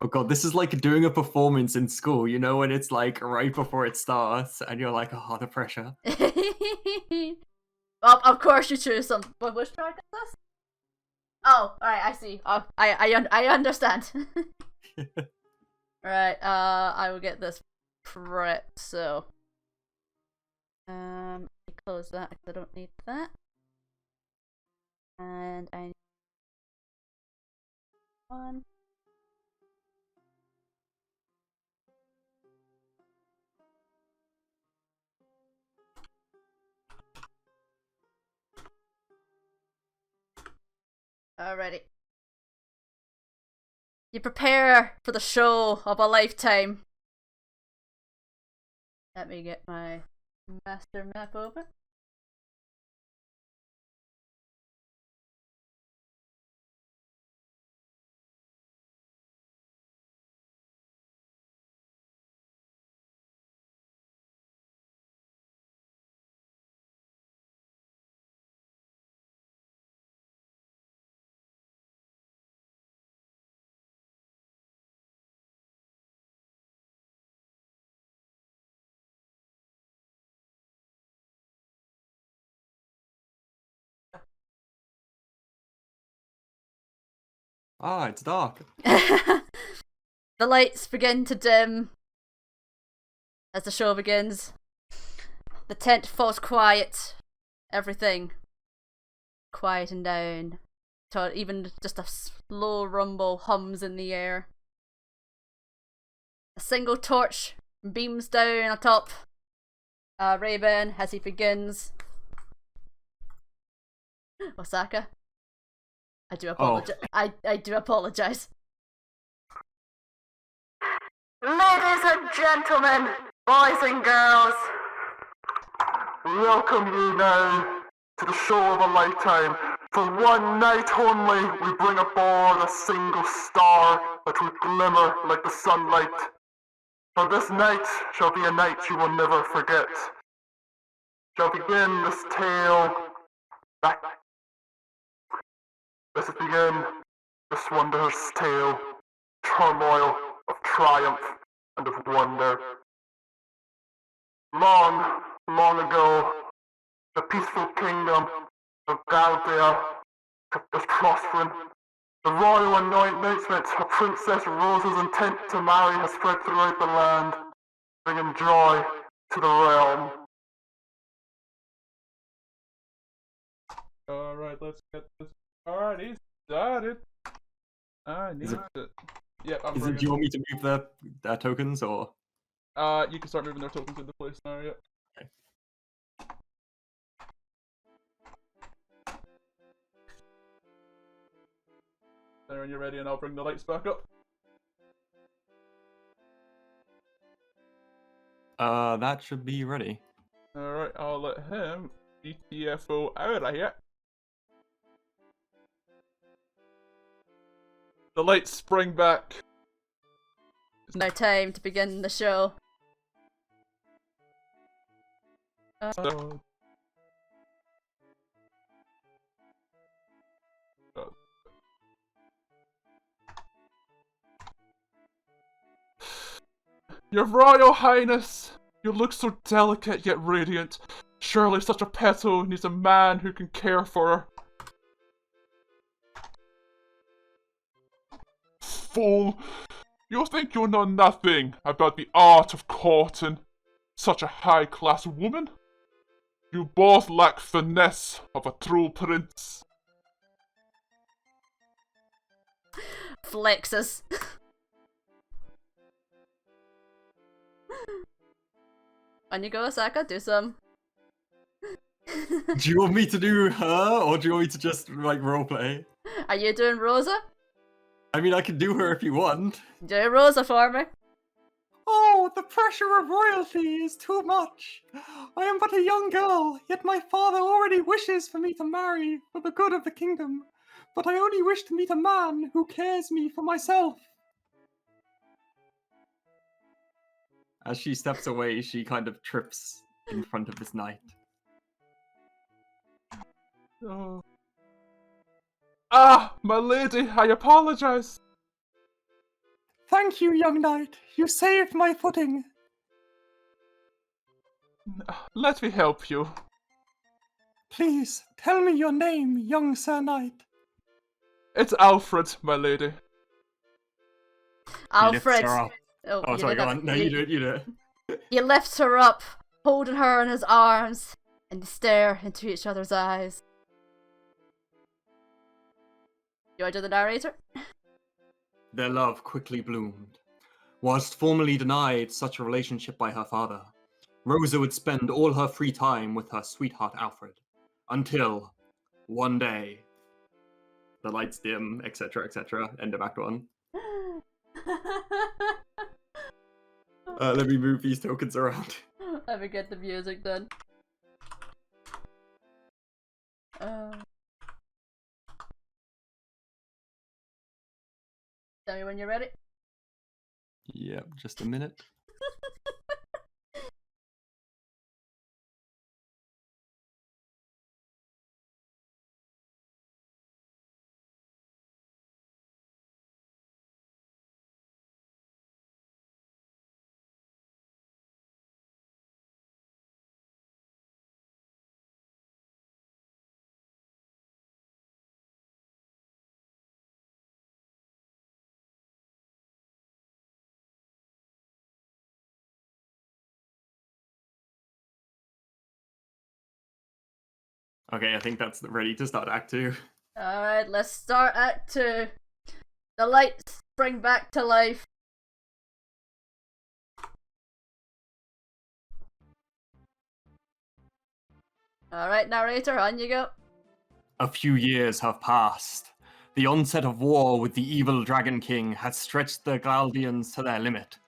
Oh god, this is like doing a performance in school, you know, when it's like right before it starts, and you're like, oh, the pressure. Well, of course you choose some. Which track is this? Oh, alright, I see. Oh, I understand. Right, I will get this prepped, so. Close that because I don't need that. And I need one. Alrighty. You prepare for the show of a lifetime. Let me get my Master map open. Ah, it's dark. The lights begin to dim as the show begins. The tent falls quiet. Everything quieting down. So even just a slow rumble hums in the air. A single torch beams down atop Ray-Ban as he begins. Osaka, I do apologize. I do apologize. Ladies and gentlemen, boys and girls, welcome you now to the show of a lifetime. For one night only, we bring aboard a single star that will glimmer like the sunlight. For this night shall be a night you will never forget. Shall begin this tale back. Let us begin this wondrous tale, turmoil of triumph and of wonder. Long, long ago, the peaceful kingdom of Galdea was prospering. The royal announcement of Princess Rosa's intent to marry has spread throughout the land, bringing joy to the realm. Alright, let's get this party started. I need it. Yep, I'm Do you want me to move their tokens or? you can start moving their tokens into place now, yeah. Okay. There, when you're ready, and I'll bring the lights back up. That should be ready. Alright, I'll let him GTFO out of here. The lights spring back. It's now time to begin the show. So, Your Royal Highness, you look so delicate yet radiant. Surely such a petal needs a man who can care for her. Fool! You think you know nothing about the art of courting such a high-class woman? You both lack finesse of a true prince. Flexes. On you go, Osaka, do some. Do you want me to do her, or do you want me to just, like, roleplay? Are you doing Rosa? I mean, I can do her if you want. Do Rosa for me. Oh, the pressure of royalty is too much. I am but a young girl, yet my father already wishes for me to marry for the good of the kingdom. But I only wish to meet a man who cares me for myself. As she steps away, she kind of trips in front of this knight. Oh. Ah, my lady, I apologize. Thank you, young knight. You saved my footing. Let me help you. Please, tell me your name, young sir knight. It's Alfred, my lady. Alfred. Oh, you sorry, did go that. on. No, you do it, you do it. He lifts her up, holding her in his arms, and they stare into each other's eyes. You want to do the narrator? Their love quickly bloomed. Whilst formerly denied such a relationship by her father, Rosa would spend all her free time with her sweetheart Alfred. Until, one day, the lights dim, etc., etc. End of Act 1. Let me move these tokens around. Let me get the music done. Tell me when you're ready. Yep, just a minute. Okay, I think that's ready to start Act 2. Alright, let's start Act 2. The lights bring back to life. Alright, narrator, on you go. A few years have passed. The onset of war with the evil Dragon King has stretched the Galdians to their limit.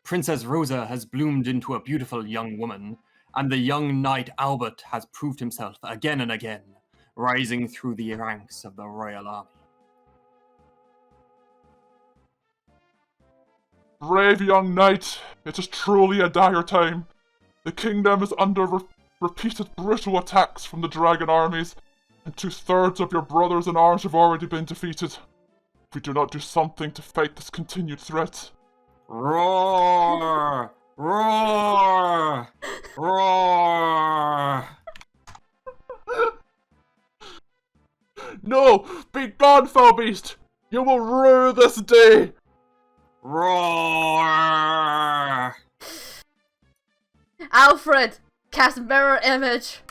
Princess Rosa has bloomed into a beautiful young woman, and the young knight Albert has proved himself again and again, rising through the ranks of the royal army. Brave young knight, it is truly a dire time. The kingdom is under repeated brutal attacks from the dragon armies, and 2/3 of your brothers in arms have already been defeated. If we do not do something to fight this continued threat. Roar! Roar! Roar! No! Be gone, foul beast! You will rue this day! Roar! Alfred, cast mirror image.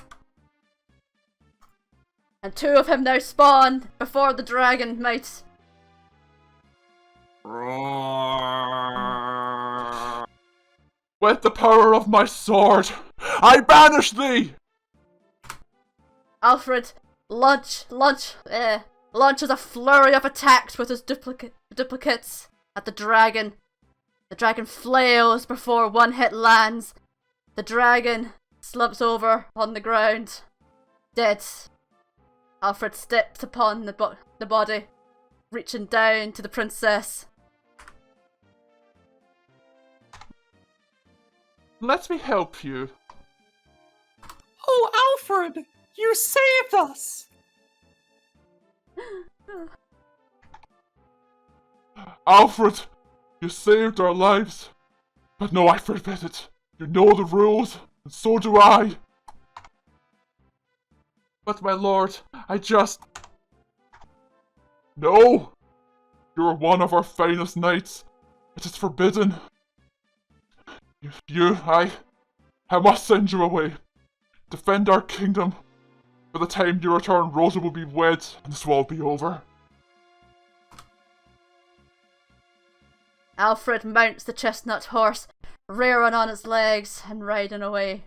And 2 of him now spawn before the dragon might. Roar! With the power of my sword, I banish thee! Alfred launches a flurry of attacks with his duplicates at the dragon. The dragon flails before one hit lands. The dragon slumps over on the ground, dead. Alfred steps upon the body, reaching down to the princess. Let me help you. Oh, Alfred! You saved us! Alfred, you saved our lives. But no, I forbid it. You know the rules, and so do I. But my lord, I just... No! You are one of our finest knights. It is forbidden. I must send you away. Defend our kingdom. By the time you return, Rosa will be wed, and this will all be over. Alfred mounts the chestnut horse, rearing on its legs and riding away.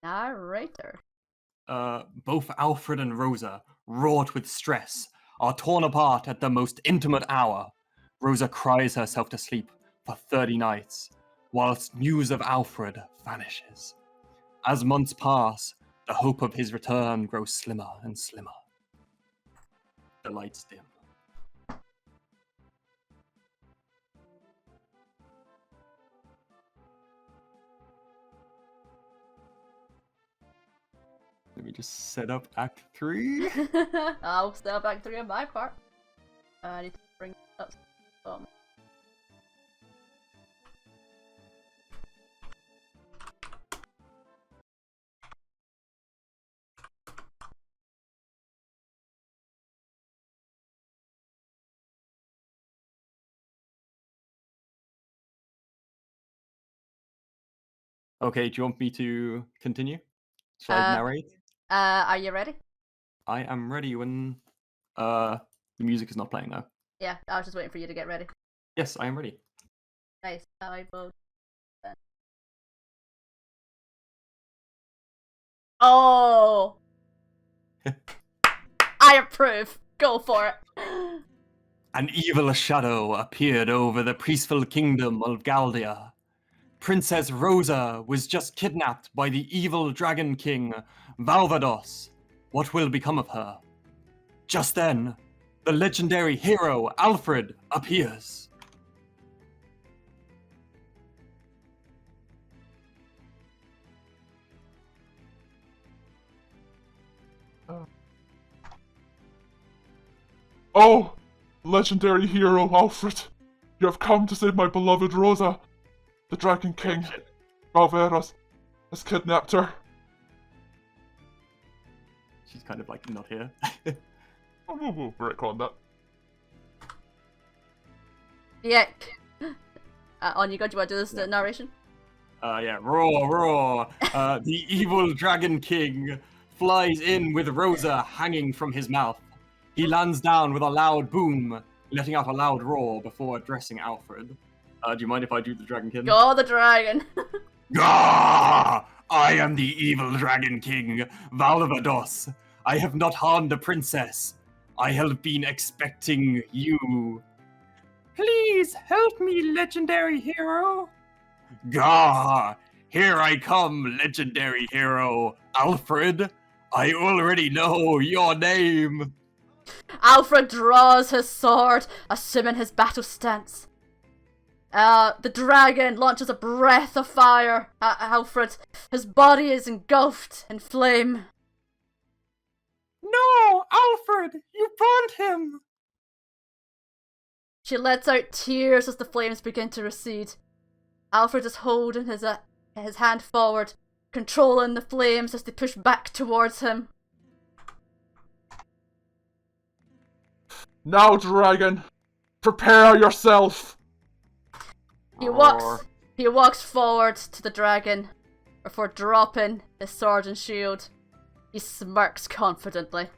Narrator. Both Alfred and Rosa, wrought with stress, are torn apart at the most intimate hour. Rosa cries herself to sleep for 30 nights, whilst news of Alfred vanishes. As months pass, the hope of his return grows slimmer and slimmer. The lights dim. Let me just set up Act 3. I'll step back 3 on my part. I need to bring up some. Okay, do you want me to continue? Shall I narrate? Are you ready? I am ready when the music is not playing now. Yeah, I was just waiting for you to get ready. Yes, I am ready. Nice. I will. Oh! I approve. Go for it. An evil shadow appeared over the peaceful kingdom of Galdia. Princess Rosa was just kidnapped by the evil dragon king, Valvados. What will become of her? Just then, the legendary hero Alfred appears. Oh, legendary hero Alfred, you have come to save my beloved Rosa. The Dragon King, Valveras, has kidnapped her. She's kind of like not here. We'll retcon that. Yeah. On you go. Do you want to do this narration? Yeah, roar, roar. The evil Dragon King flies in with Rosa hanging from his mouth. He lands down with a loud boom, letting out a loud roar before addressing Alfred. Do you mind if I do the Dragon King? Go the dragon. Gah! I am the evil Dragon King, Valvados. I have not harmed a princess. I have been expecting you. Please help me, legendary hero. Gah! Here I come, legendary hero, Alfred. I already know your name. Alfred draws his sword, assuming his battle stance. The dragon launches a breath of fire at Alfred. His body is engulfed in flame. No, Alfred, you burned him. She lets out tears as the flames begin to recede. Alfred is holding his hand forward, controlling the flames as they push back towards him. Now, dragon, prepare yourself. He walks forward to the dragon before dropping his sword and shield. He smirks confidently.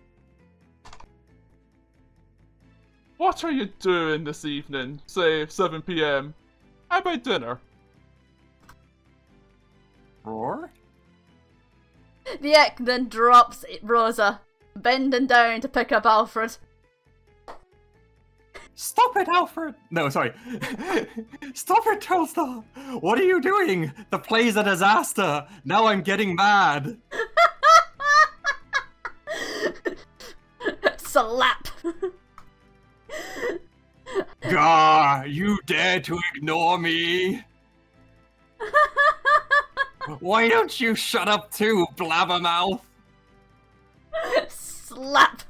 What are you doing this evening? Say 7 p.m. How about dinner? Roar? The Ek then drops Rosa, bending down to pick up Alfred. Stop it, Alfred! No, sorry. Stop it, Telstar! What are you doing? The play's a disaster! Now I'm getting mad! Slap! Gah! You dare to ignore me? Why don't you shut up too, blabbermouth? Slap!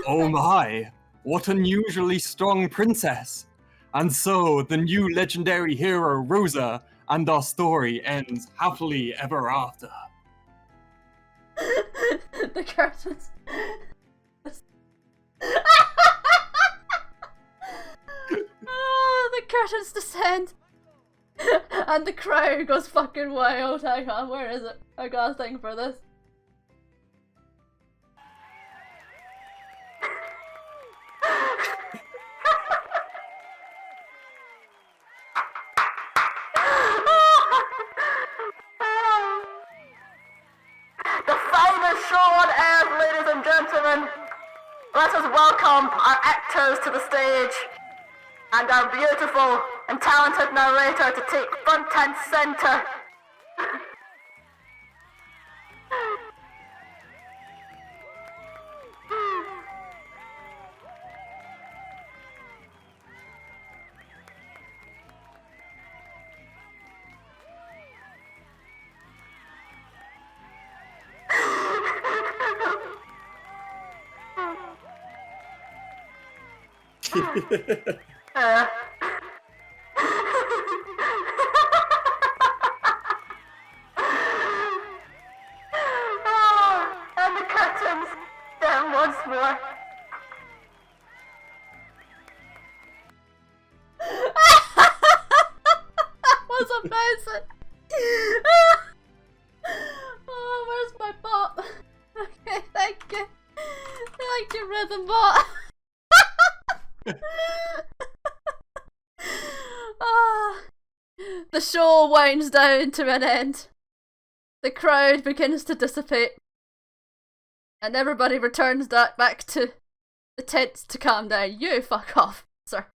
Oh my! What unusually strong princess! And so, the new legendary hero Rosa and our story ends happily ever after. The curtains. Oh, the curtains descend. And the crowd goes fucking wild. Hang on, where is it? I got a thing for this. The finest show on earth, ladies and gentlemen. Let us welcome our actors to the stage and our beautiful and talented narrator to take front and center. And the curtains down once more. That was amazing. Oh, where's my bot? Okay, thank you. Thank you, Rhythm Bot. Ah. The show winds down to an end. The crowd begins to dissipate. And everybody returns back to the tents to calm down. You fuck off, sir.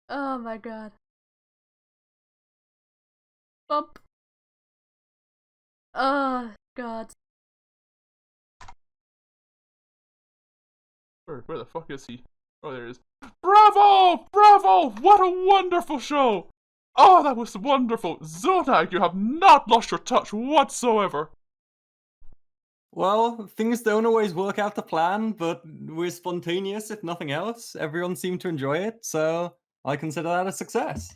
Oh my god. Bump. Oh god. Where the fuck is he? Oh, there he is. Bravo! Bravo! What a wonderful show! Oh, that was wonderful. Zunagh, you have not lost your touch whatsoever. Well, things don't always work out to plan, but we're spontaneous if nothing else. Everyone seemed to enjoy it, so I consider that a success.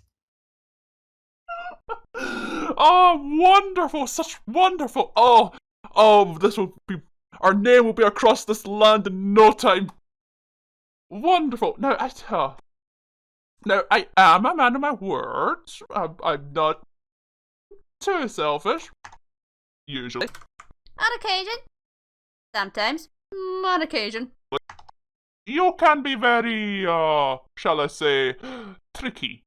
Oh, wonderful! Such wonderful! This will be... Our name will be across this land in no time. Wonderful! Now, I am a man of my word. I'm not too selfish. Usually. On occasion. Sometimes. On occasion. You can be very, shall I say, tricky.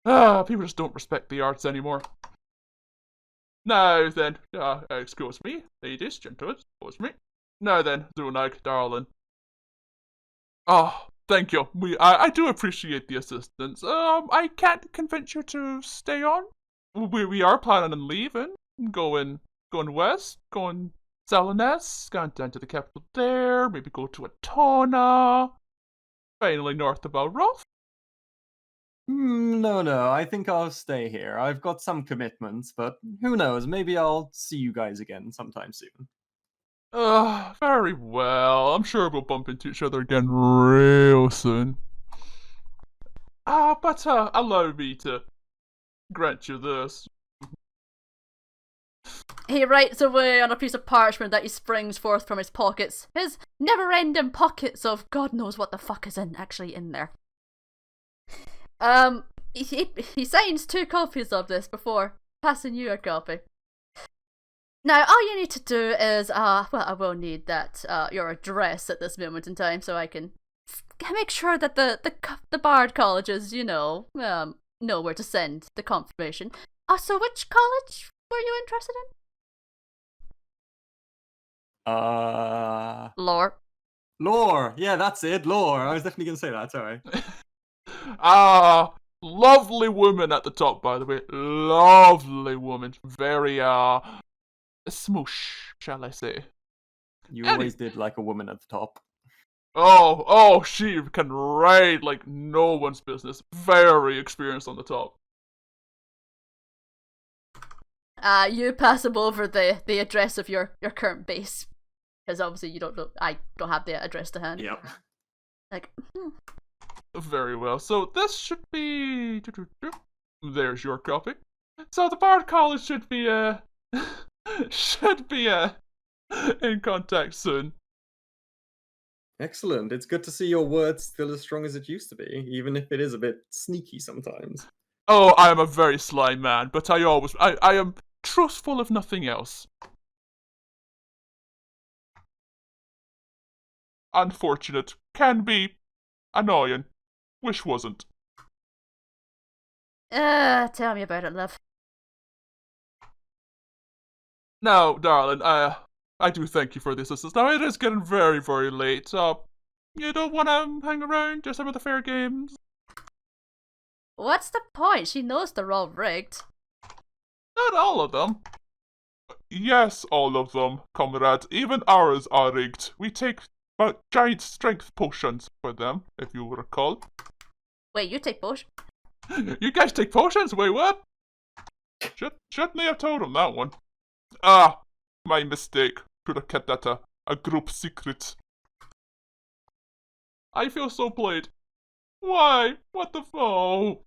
People just don't respect the arts anymore. Now then, excuse me, ladies, gentlemen, excuse me. Now then, Zunagh, darling. Oh, thank you. I do appreciate the assistance. I can't convince you to stay on. We are planning on leaving, going west, going Salinas, going down to the capital there, maybe go to Atona, finally north of Balroth. No, I think I'll stay here. I've got some commitments, but who knows, maybe I'll see you guys again sometime soon. Very well. I'm sure we'll bump into each other again real soon. But allow me to grant you this. He writes away on a piece of parchment that he springs forth from his pockets. His never-ending pockets of God knows what the fuck is actually in there. He signs 2 copies of this before passing you a copy. Now, all you need to do is, well, I will need that, your address at this moment in time so I can make sure that the Bard colleges, know where to send the confirmation. So which college were you interested in? Lore. Lore! Yeah, that's it, lore. I was definitely going to say that, sorry. Lovely woman at the top, by the way. Lovely woman. Very, smoosh, shall I say. You always did like a woman at the top. Oh, she can ride like no one's business. Very experienced on the top. You pass him over the address of your current base. Because obviously you don't know, I don't have the address to hand. Yep. Like, Very well. So this should be... There's your copy. So the Bard College should be, in contact soon. Excellent. It's good to see your word still as strong as it used to be, even if it is a bit sneaky sometimes. Oh, I am a very sly man, but I am trustful of nothing else. Unfortunate. Can be annoying. Wish wasn't. tell me about it, love. Now, darling, I do thank you for the assistance. Now, it is getting very, very late. You don't want to hang around, just some of the fair games? What's the point? She knows they're all rigged. Not all of them. Yes, all of them, comrade. Even ours are rigged. We take giant strength potions for them, if you recall. Wait, you take potions? You guys take potions? Wait, what? Shouldn't have told him that one. My mistake. Should have kept that a group secret. I feel so played. Why? What the fuck?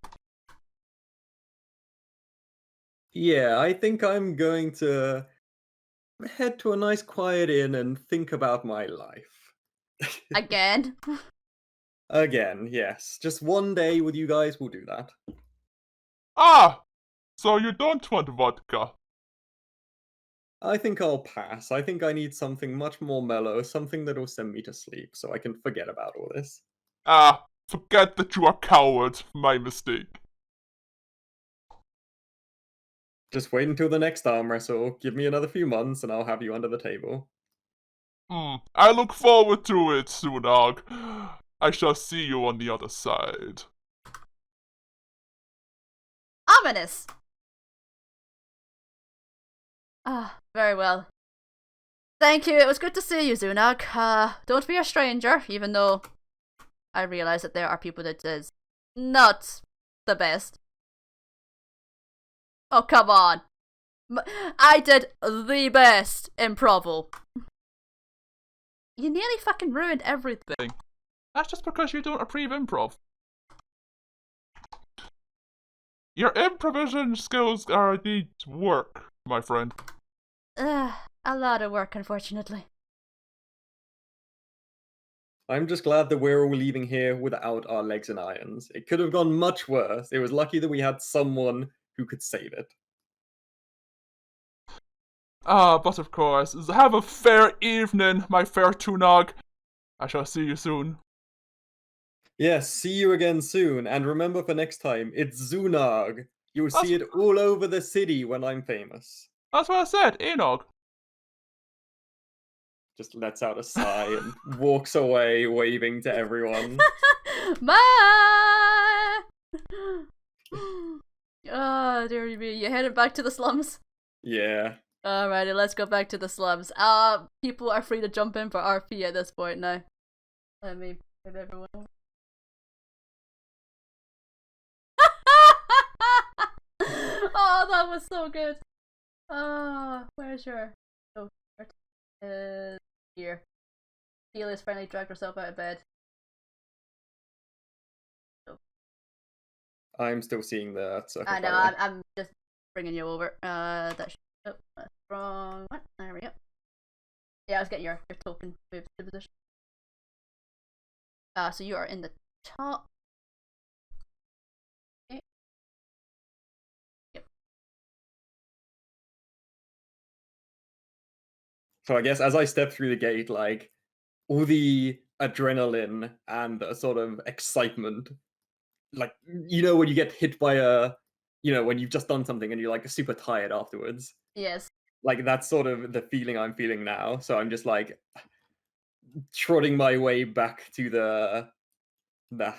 Yeah, I think I'm going to head to a nice quiet inn and think about my life. Again? Again, yes. Just one day with you guys will do that. So you don't want vodka? I think I'll pass. I think I need something much more mellow, something that'll send me to sleep so I can forget about all this. Forget that you are coward. My mistake. Just wait until the next arm wrestle. Give me another few months and I'll have you under the table. I look forward to it, Zunagh. I shall see you on the other side. Ominous! Ah, very well. Thank you, it was good to see you, Zunagh. Don't be a stranger, even though I realize that there are people that is not the best. Oh, come on. I did the best improv. You nearly fucking ruined everything. That's just because you don't approve improv. Your improvisation skills need work, my friend. A lot of work, unfortunately. I'm just glad that we're all leaving here without our legs in irons. It could have gone much worse. It was lucky that we had someone who could save it. But of course, have a fair evening, my fair Zunagh. I shall see you soon. Yes, see you again soon. And remember for next time, it's Zunagh. You'll see it all over the city when I'm famous. That's what I said, Enoch. Just lets out a sigh and walks away, waving to everyone. Bye! Oh, dear me. You headed back to the slums? Yeah. Alrighty, let's go back to the slums. People are free to jump in for RP at this point now. Let me give everyone. Oh, that was so good. Where's your... Oh, here. Delia's finally dragged herself out of bed. I'm still seeing the circle. I know, I'm just bringing you over. That's wrong one. There we go. Yeah, I was getting your token moved to position. So you are in the top. Okay. Yep. So I guess as I step through the gate, like, all the adrenaline and the sort of excitement, like, you know, when you get hit by when you've just done something and you're like super tired afterwards. Yes. Like, that's sort of the feeling I'm feeling now. So I'm just like trotting my way back to the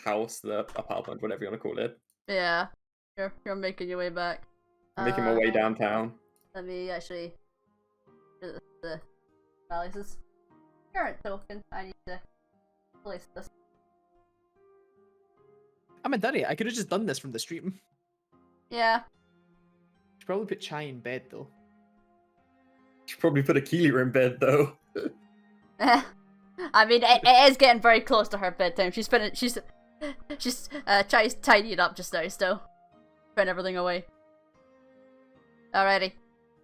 house, the apartment, whatever you want to call it. Yeah. You're making your way back. Making my way downtown. Let me actually do the analysis. Current token. I need to place this. I haven't done it. I could have just done this from the stream. Yeah. Should probably put Chai in bed though. Should probably put a Keeler in bed though. I mean, it is getting very close to her bedtime. She's Chai's tidying up just now still. Putting everything away. Alrighty.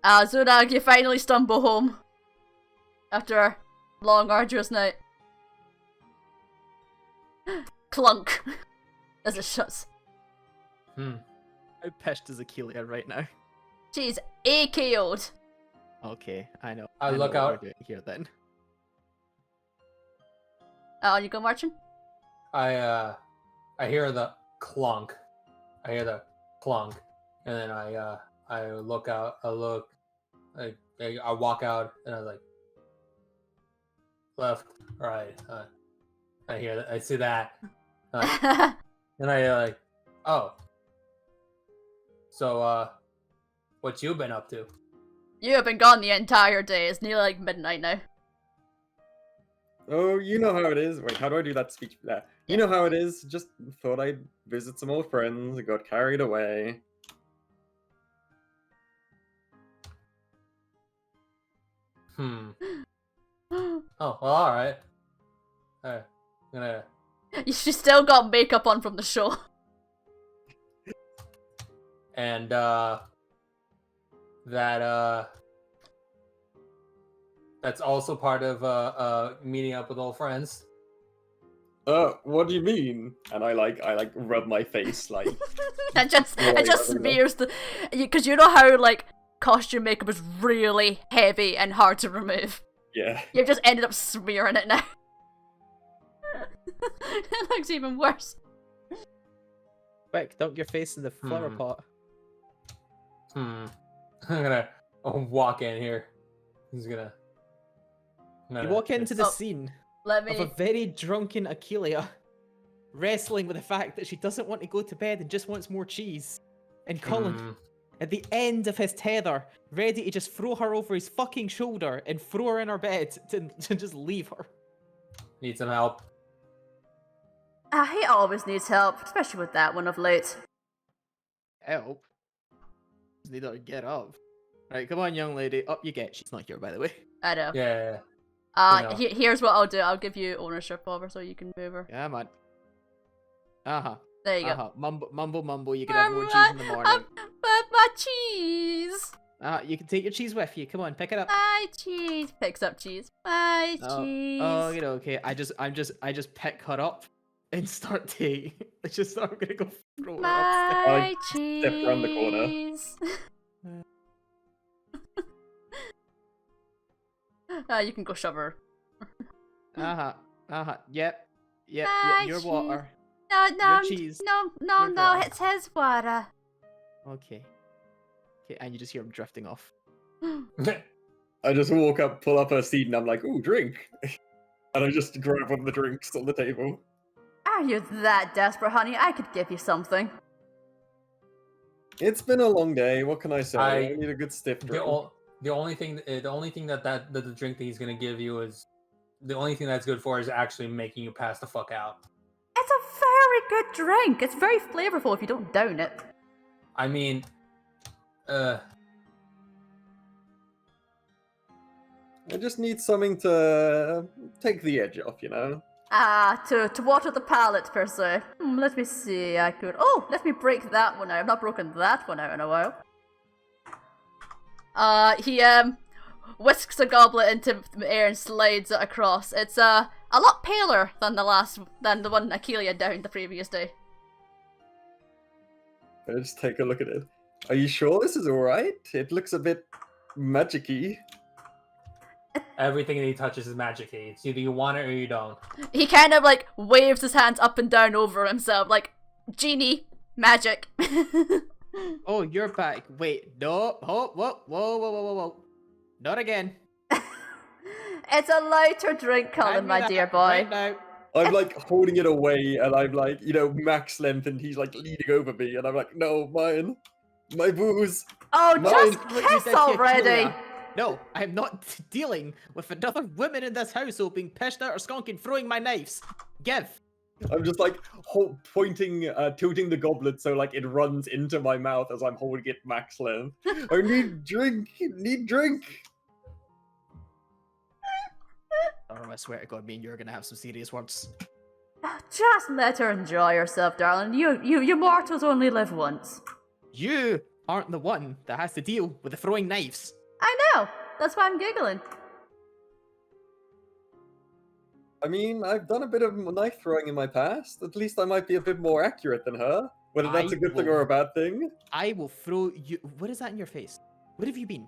Zunagh, you finally stumble home. After a long, arduous night. Clunk. As it shuts. How pissed is Akelia right now? She's AKO'd. Okay, I know. I know look what out. we're doing here then. On you go, marching? I hear the clunk. I hear the clunk, and then I look out. I walk out, and I was like, left, right. I hear that. I see that. And I like, oh. So what you been up to? You have been gone the entire day. It's nearly like midnight now. Oh, you know how it is. Wait, how do I do that speech? There. You know how it is. Just thought I'd visit some old friends. Got carried away. Oh, well, all right. I'm gonna. You still got makeup on from the show. And that's also part of meeting up with old friends. What do you mean? And I rub my face like. it just smears the, because you know how like costume makeup is really heavy and hard to remove. Yeah. You've just ended up smearing it now. It looks even worse. Quick, dunk your face in the flower pot. I'm gonna walk in here. He's gonna. You walk into the Oh, scene Let of a me. very drunken Aquilia wrestling with the fact that she doesn't want to go to bed and just wants more cheese. And Colin, at the end of his tether, ready to just throw her over his fucking shoulder and throw her in her bed to just leave her. Need some help. He always needs help, especially with that one of late. Help? Just need her to get up. Right, come on, young lady. Up you get. She's not here, by the way. I know. Yeah. Yeah. Here's what I'll do. I'll give you ownership of her so you can move her. Yeah, man. Uh-huh. There you go. Uh-huh. Mumble. You can have more cheese in the morning. But my cheese! You can take your cheese with you. Come on, pick it up. My cheese! Picks up cheese. My cheese! Oh, you know, okay. I just pick her up and start to. I'm gonna go throw her upstairs. My cheese! Step around the corner. You can go shove her. Yep. My Your cheese. water. No, Your cheese. no, Your water. it's his water. Okay, and you just hear him drifting off. I just walk up, pull up her seat, and I'm like, ooh, drink. And I just grab one of the drinks on the table. Are you that desperate, honey? I could give you something. It's been a long day. What can I say? I- I need a good stiff drink. The only thing that the drink that he's gonna give you is the only thing that's good for is actually making you pass the fuck out. It's a very good drink. It's very flavorful if you don't down it. I mean, I just need something to take the edge off, you know? To water the palate, per se. Let me see, let me break that one out. I've not broken that one out in a while. He, whisks a goblet into the air and slides it across. It's, a lot paler than the one Aquilia downed the previous day. I just take a look at it. Are you sure this is alright? It looks a bit magic-y. everything that he touches is magic-y. It's either you want it or you don't. He kind of, like, waves his hands up and down over himself, like, genie, magic. Oh, you're back. Wait, no. Oh, whoa. Not again. It's a lighter drink, Colin, my dear boy. Right now. I'm like holding it away, and I'm like, you know, max length, and he's like leaning over me, and I'm like, no, mine. My booze. Oh, Mine. just What you kiss did to already! Aquilia. No, I'm not dealing with another woman in this household being pissed out or skunk and throwing my knives. Give. I'm just like pointing, tilting the goblet so like it runs into my mouth as I'm holding it max length. I need drink. Need drink. Oh, I swear to God, me and you're gonna have some serious words. Just let her enjoy herself, darling. You mortals only live once. You aren't the one that has to deal with the throwing knives. I know. That's why I'm giggling. I mean, I've done a bit of knife throwing in my past. At least I might be a bit more accurate than her. Whether that's a good thing or a bad thing. I will throw you. What is that in your face? What have you been?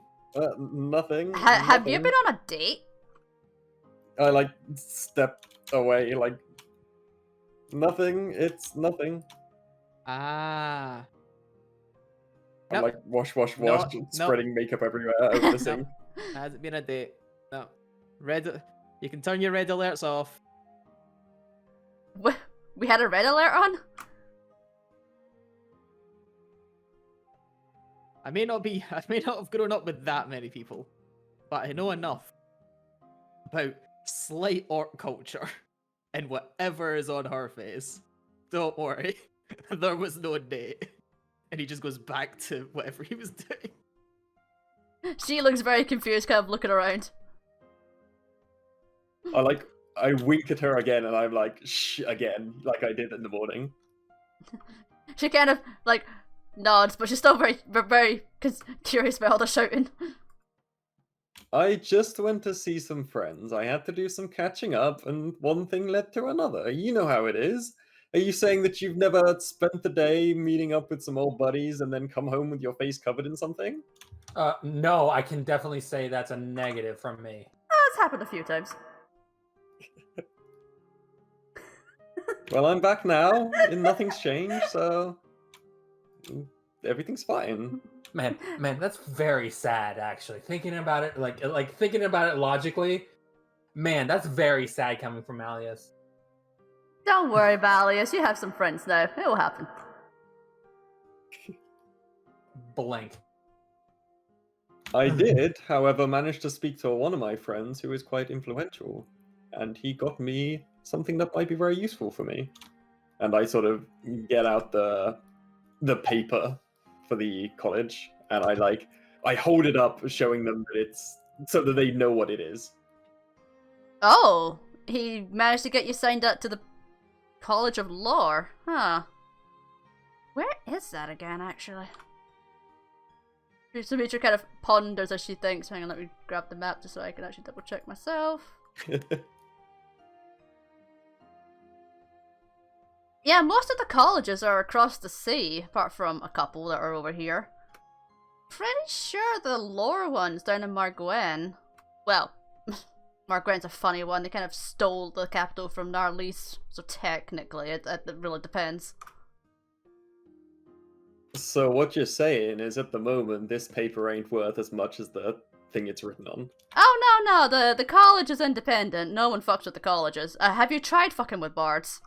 Nothing. Have you nothing. been on a date? I like step away, like nothing. It's nothing. Ah. I'm Nope. like wash, No, spreading makeup everywhere over the sink. Hasn't been a date. No. Red. You can turn your red alerts off. We had a red alert on? I may not have grown up with that many people, but I know enough about slight orc culture and whatever is on her face. Don't worry, there was no date. And he just goes back to whatever he was doing. She looks very confused, kind of looking around. I wink at her again, and I'm like, shh, again, like I did in the morning. She kind of, like, nods, but she's still very curious about all the shouting. I just went to see some friends. I had to do some catching up, and one thing led to another. You know how it is. Are you saying that you've never spent the day meeting up with some old buddies and then come home with your face covered in something? No, I can definitely say that's a negative from me. Oh, it's happened a few times. Well, I'm back now, and nothing's changed, so everything's fine. Man, that's very sad. Actually, thinking about it, like thinking about it logically, man, that's very sad coming from Malleus. Don't worry, Malleus. You have some friends now. It will happen. Blank. I did, however, manage to speak to one of my friends who is quite influential, and he got me something that might be very useful for me. And I sort of get out the paper for the college, and I hold it up, showing them that it's so that they know what it is. Oh, he managed to get you signed up to the College of Lore, huh? Where is that again, actually? Sumitra kind of ponders as she thinks. Hang on, let me grab the map just so I can actually double check myself. Yeah, most of the colleges are across the sea, apart from a couple that are over here. Pretty sure the lore one's down in Margwen. Well, Margwen's a funny one. They kind of stole the capital from Narlis, so technically it really depends. So what you're saying is, at the moment, this paper ain't worth as much as the thing it's written on. Oh, no, the college is independent. No one fucks with the colleges. Have you tried fucking with bards?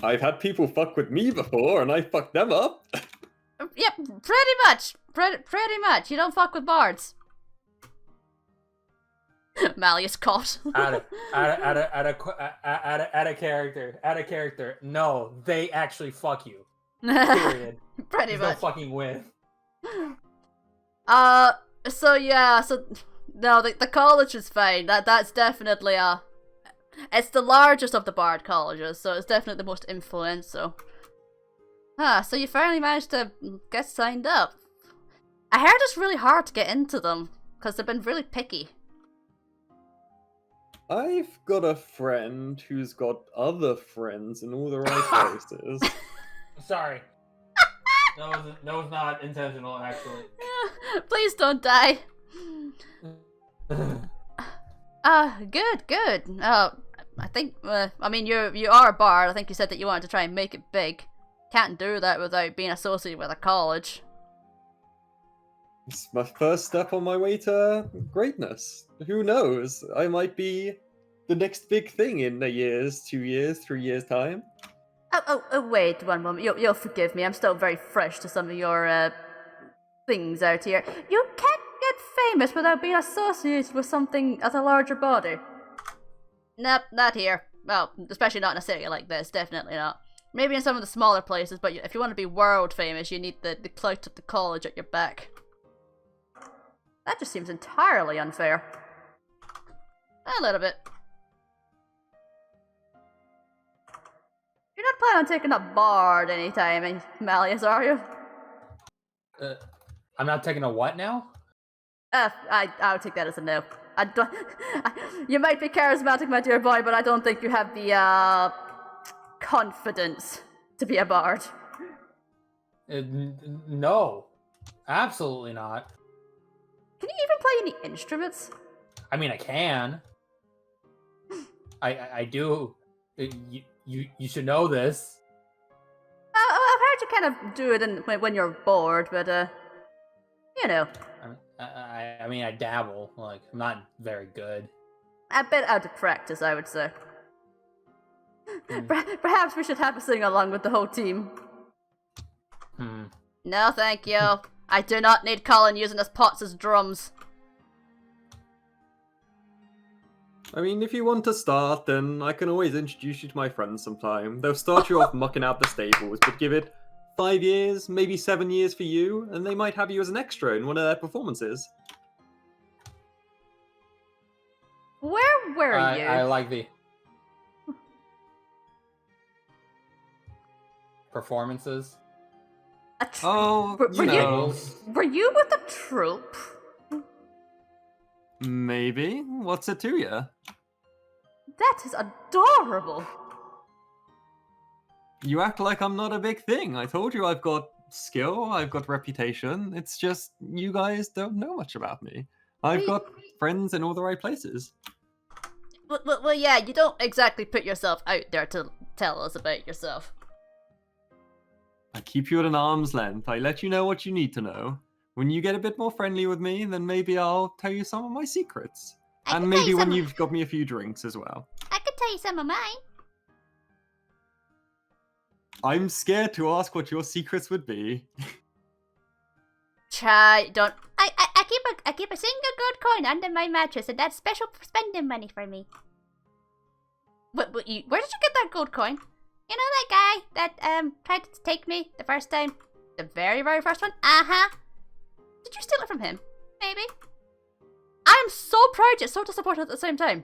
I've had people fuck with me before, and I fucked them up. Yep, pretty much. Pretty much. You don't fuck with bards. Malleus caught. Out of character. No, they actually fuck you. Period. Pretty There's much. no fucking with. So no, the college is fine. That's definitely it's the largest of the bard colleges, so it's definitely the most influential. So you finally managed to get signed up. I heard it's really hard to get into them, because they've been really picky. I've got a friend who's got other friends in all the right places. Sorry. That was not intentional, actually. Please don't die. Good. I think, I mean, you are a bard. I think you said that you wanted to try and make it big. Can't do that without being associated with a college. It's my first step on my way to greatness. Who knows? I might be the next big thing in a year's, 2 years, 3 years' time. Oh, wait one moment. You'll forgive me. I'm still very fresh to some of your, things out here. You can't get famous without being associated with something as a larger body. Nope, not here. Well, especially not in a city like this. Definitely not. Maybe in some of the smaller places, but if you want to be world famous, you need the clout of the college at your back. That just seems entirely unfair. A little bit. You're not planning on taking up bard anytime, Malleus, are you? I'm not taking a what now? I would take that as a no. I don't. You might be charismatic, my dear boy, but I don't think you have the confidence to be a bard. No, absolutely not. Can you even play any instruments? I mean, I can. I do. You should know this. I've heard you kind of do it when you're bored, but you know. I mean, I dabble. Like, I'm not very good. A bit out of practice, I would say. Perhaps we should have a sing along with the whole team. No, thank you. I do not need Colin using his pots as drums. I mean, if you want to start, then I can always introduce you to my friends sometime. They'll start you off mucking out the stables, but give it 5 years, maybe 7 years for you, and they might have you as an extra in one of their performances. Where were you? I like the performances. Oh, Were you with the troupe? Maybe. What's it to you? That is adorable. You act like I'm not a big thing. I told you I've got skill, I've got reputation. It's just you guys don't know much about me. I've got friends in all the right places. Well, yeah, you don't exactly put yourself out there to tell us about yourself. I keep you at an arm's length. I let you know what you need to know. When you get a bit more friendly with me, then maybe I'll tell you some of my secrets. I And can tell maybe you when some- you've got me a few drinks as well. I could tell you some of mine. I'm scared to ask what your secrets would be. Chai, don't. I keep a single gold coin under my mattress, and that's special spending money for me. Where did you get that gold coin? You know that guy that tried to take me the first time? The very, very first one? Uh-huh. Did you steal it from him? Maybe. I'm so proud yet so disappointed at the same time.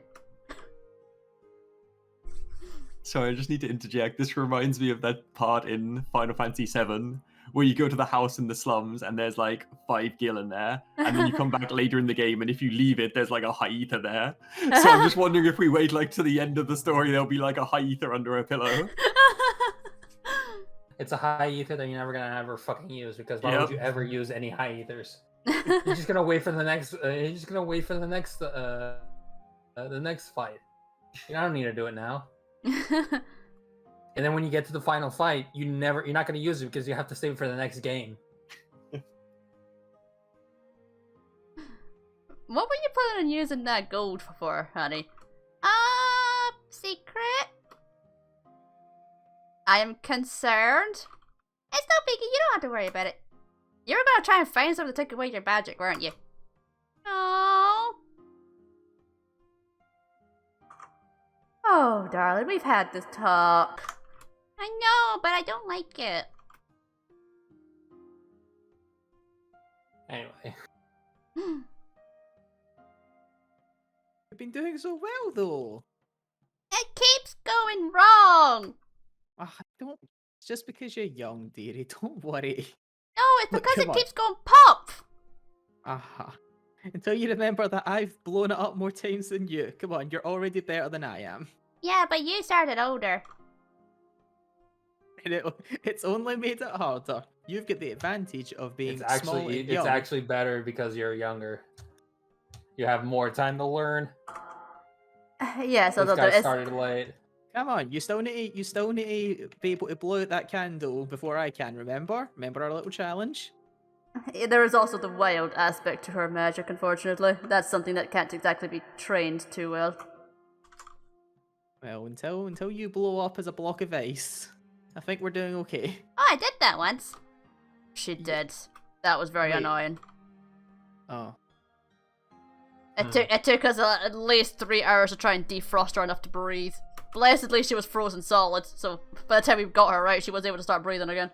Sorry, I just need to interject. This reminds me of that part in Final Fantasy VII where you go to the house in the slums and there's like 5 gil in there, and then you come back later in the game and if you leave it, there's like a high ether there. So I'm just wondering if we wait like to the end of the story, there'll be like a high ether under a pillow. It's a high ether that you're never gonna ever fucking use, because why would you ever use any high ethers? You're just gonna wait for the next. You're just gonna wait for the next fight. You don't need to do it now. And then when you get to the final fight, you're not gonna use it because you have to save it for the next game. What were you planning on using that gold for, honey? Secret? I am concerned. It's no biggie, you don't have to worry about it. You were gonna try and find something to take away your magic, weren't you? No. Oh, darling, we've had this talk. I know, but I don't like it. Anyway, You've been doing so well, though. It keeps going wrong. Don't. It's just because you're young, dearie. Don't worry. No, it's Look, because come it on. keeps going pop. Until you remember that I've blown it up more times than you. Come on, you're already better than I am. Yeah, but you started older. And it's only made it harder. You've got the advantage of being it's small actually and young. it's actually better because you're younger. You have more time to learn. Yeah, so This there guy is. started late. Come on, you still need to be able to blow out that candle before I can. Remember our little challenge. There is also the wild aspect to her magic, unfortunately. That's something that can't exactly be trained too well. Well, until you blow up as a block of ice, I think we're doing okay. Oh, I did that once. She did. That was very Wait. annoying. Oh, It took us at least 3 hours to try and defrost her enough to breathe. Blessedly, she was frozen solid, so by the time we got her right, she was able to start breathing again.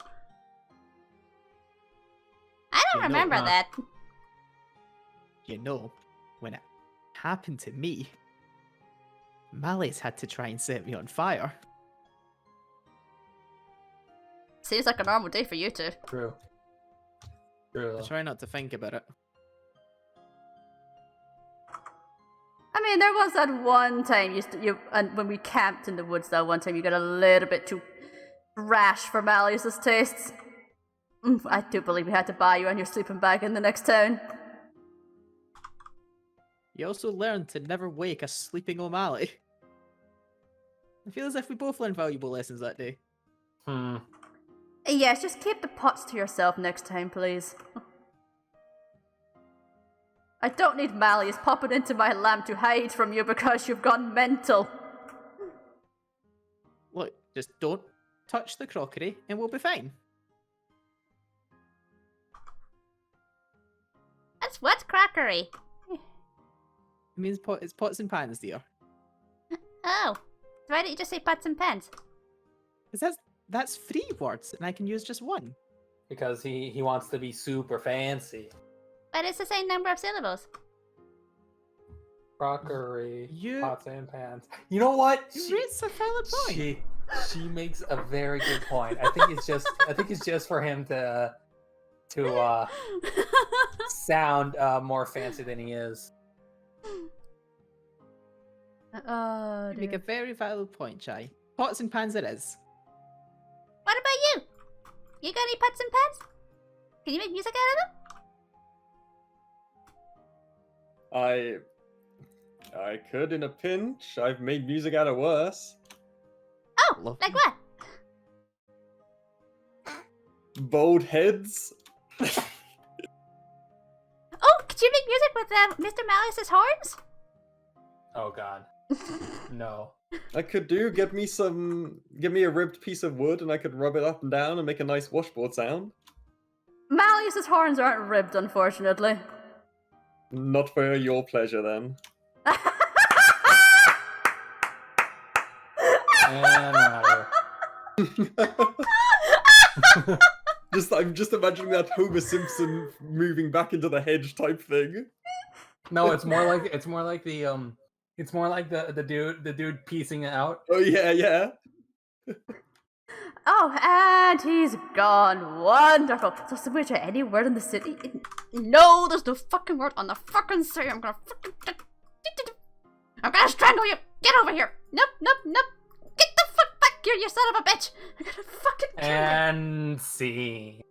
I don't You know, remember that. you know, when it happened to me, Malleus had to try and set me on fire. Seems like a normal day for you two. True. True. I try not to think about it. I mean, there was that one time and when we camped in the woods, that one time you got a little bit too rash for Malleus's tastes. I do believe we had to buy you on your sleeping bag in the next town. You also learned to never wake a sleeping O'Malley. I feel as if we both learned valuable lessons that day. Yes, just keep the pots to yourself next time, please. I don't need Malleus popping into my lamp to hide from you because you've gone mental. Look, just don't touch the crockery and we'll be fine. What's crockery? It means it's pots and pans, dear. Oh, why didn't you just say pots and pans? Because that's 3 words and I can use just one. Because he wants to be super fancy. But it's the same number of syllables. Crockery, You- pots and pans. You know what? It's a valid point. She makes a very good point. I think it's just for him to sound more fancy than he is. Oh, You make a very valid point, Chai. Pots and pans it is. What about you? You got any pots and pans? Can you make music out of them? I could in a pinch. I've made music out of worse. Oh, Love like them. what? bald heads. Oh, could you make music with Mr. Malice's horns? Oh god. No. I could give me a ribbed piece of wood and I could rub it up and down and make a nice washboard sound. Malleus's horns aren't ribbed, unfortunately. Not for your pleasure then. And I'm I'm just imagining that Homer Simpson moving back into the hedge type thing. No, it's more like the dude piecing it out. Oh yeah. Oh, and he's gone. Wonderful. So, Switch, any word in the city? No, there's no fucking word on the fucking city. I'm gonna strangle you. Get over here. Nope. Get the fuck back here, you son of a bitch. I'm gonna fucking kill you. And see.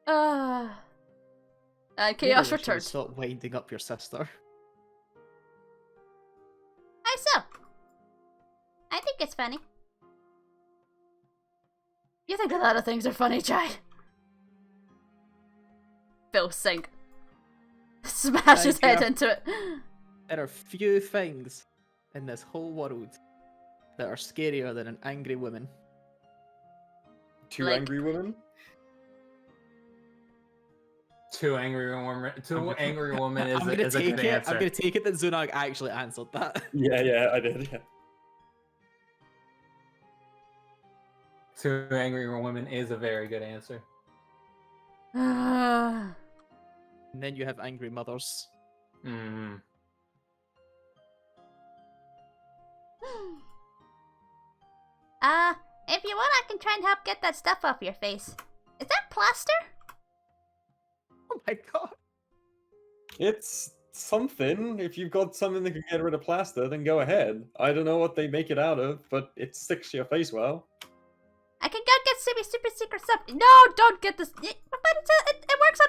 Ah! And Chaos Maybe you should returns. Stop winding up your sister. How so? I think it's funny. You think a lot of things are funny, Chai. Phil sink. Smash his head into it. There are few things in this whole world that are scarier than an angry woman. Two angry women? Two angry women is I'm a good answer. I'm gonna take it that Zunagh actually answered that. Yeah, I did, yeah. Two angry women is a very good answer. And then you have angry mothers. Mm. If you want, I can try and help get that stuff off your face. Is that plaster? Oh my god. It's something. If you've got something that can get rid of plaster, then go ahead. I don't know what they make it out of, but it sticks to your face well. I can go get super secret stuff. No, don't get this. But it works on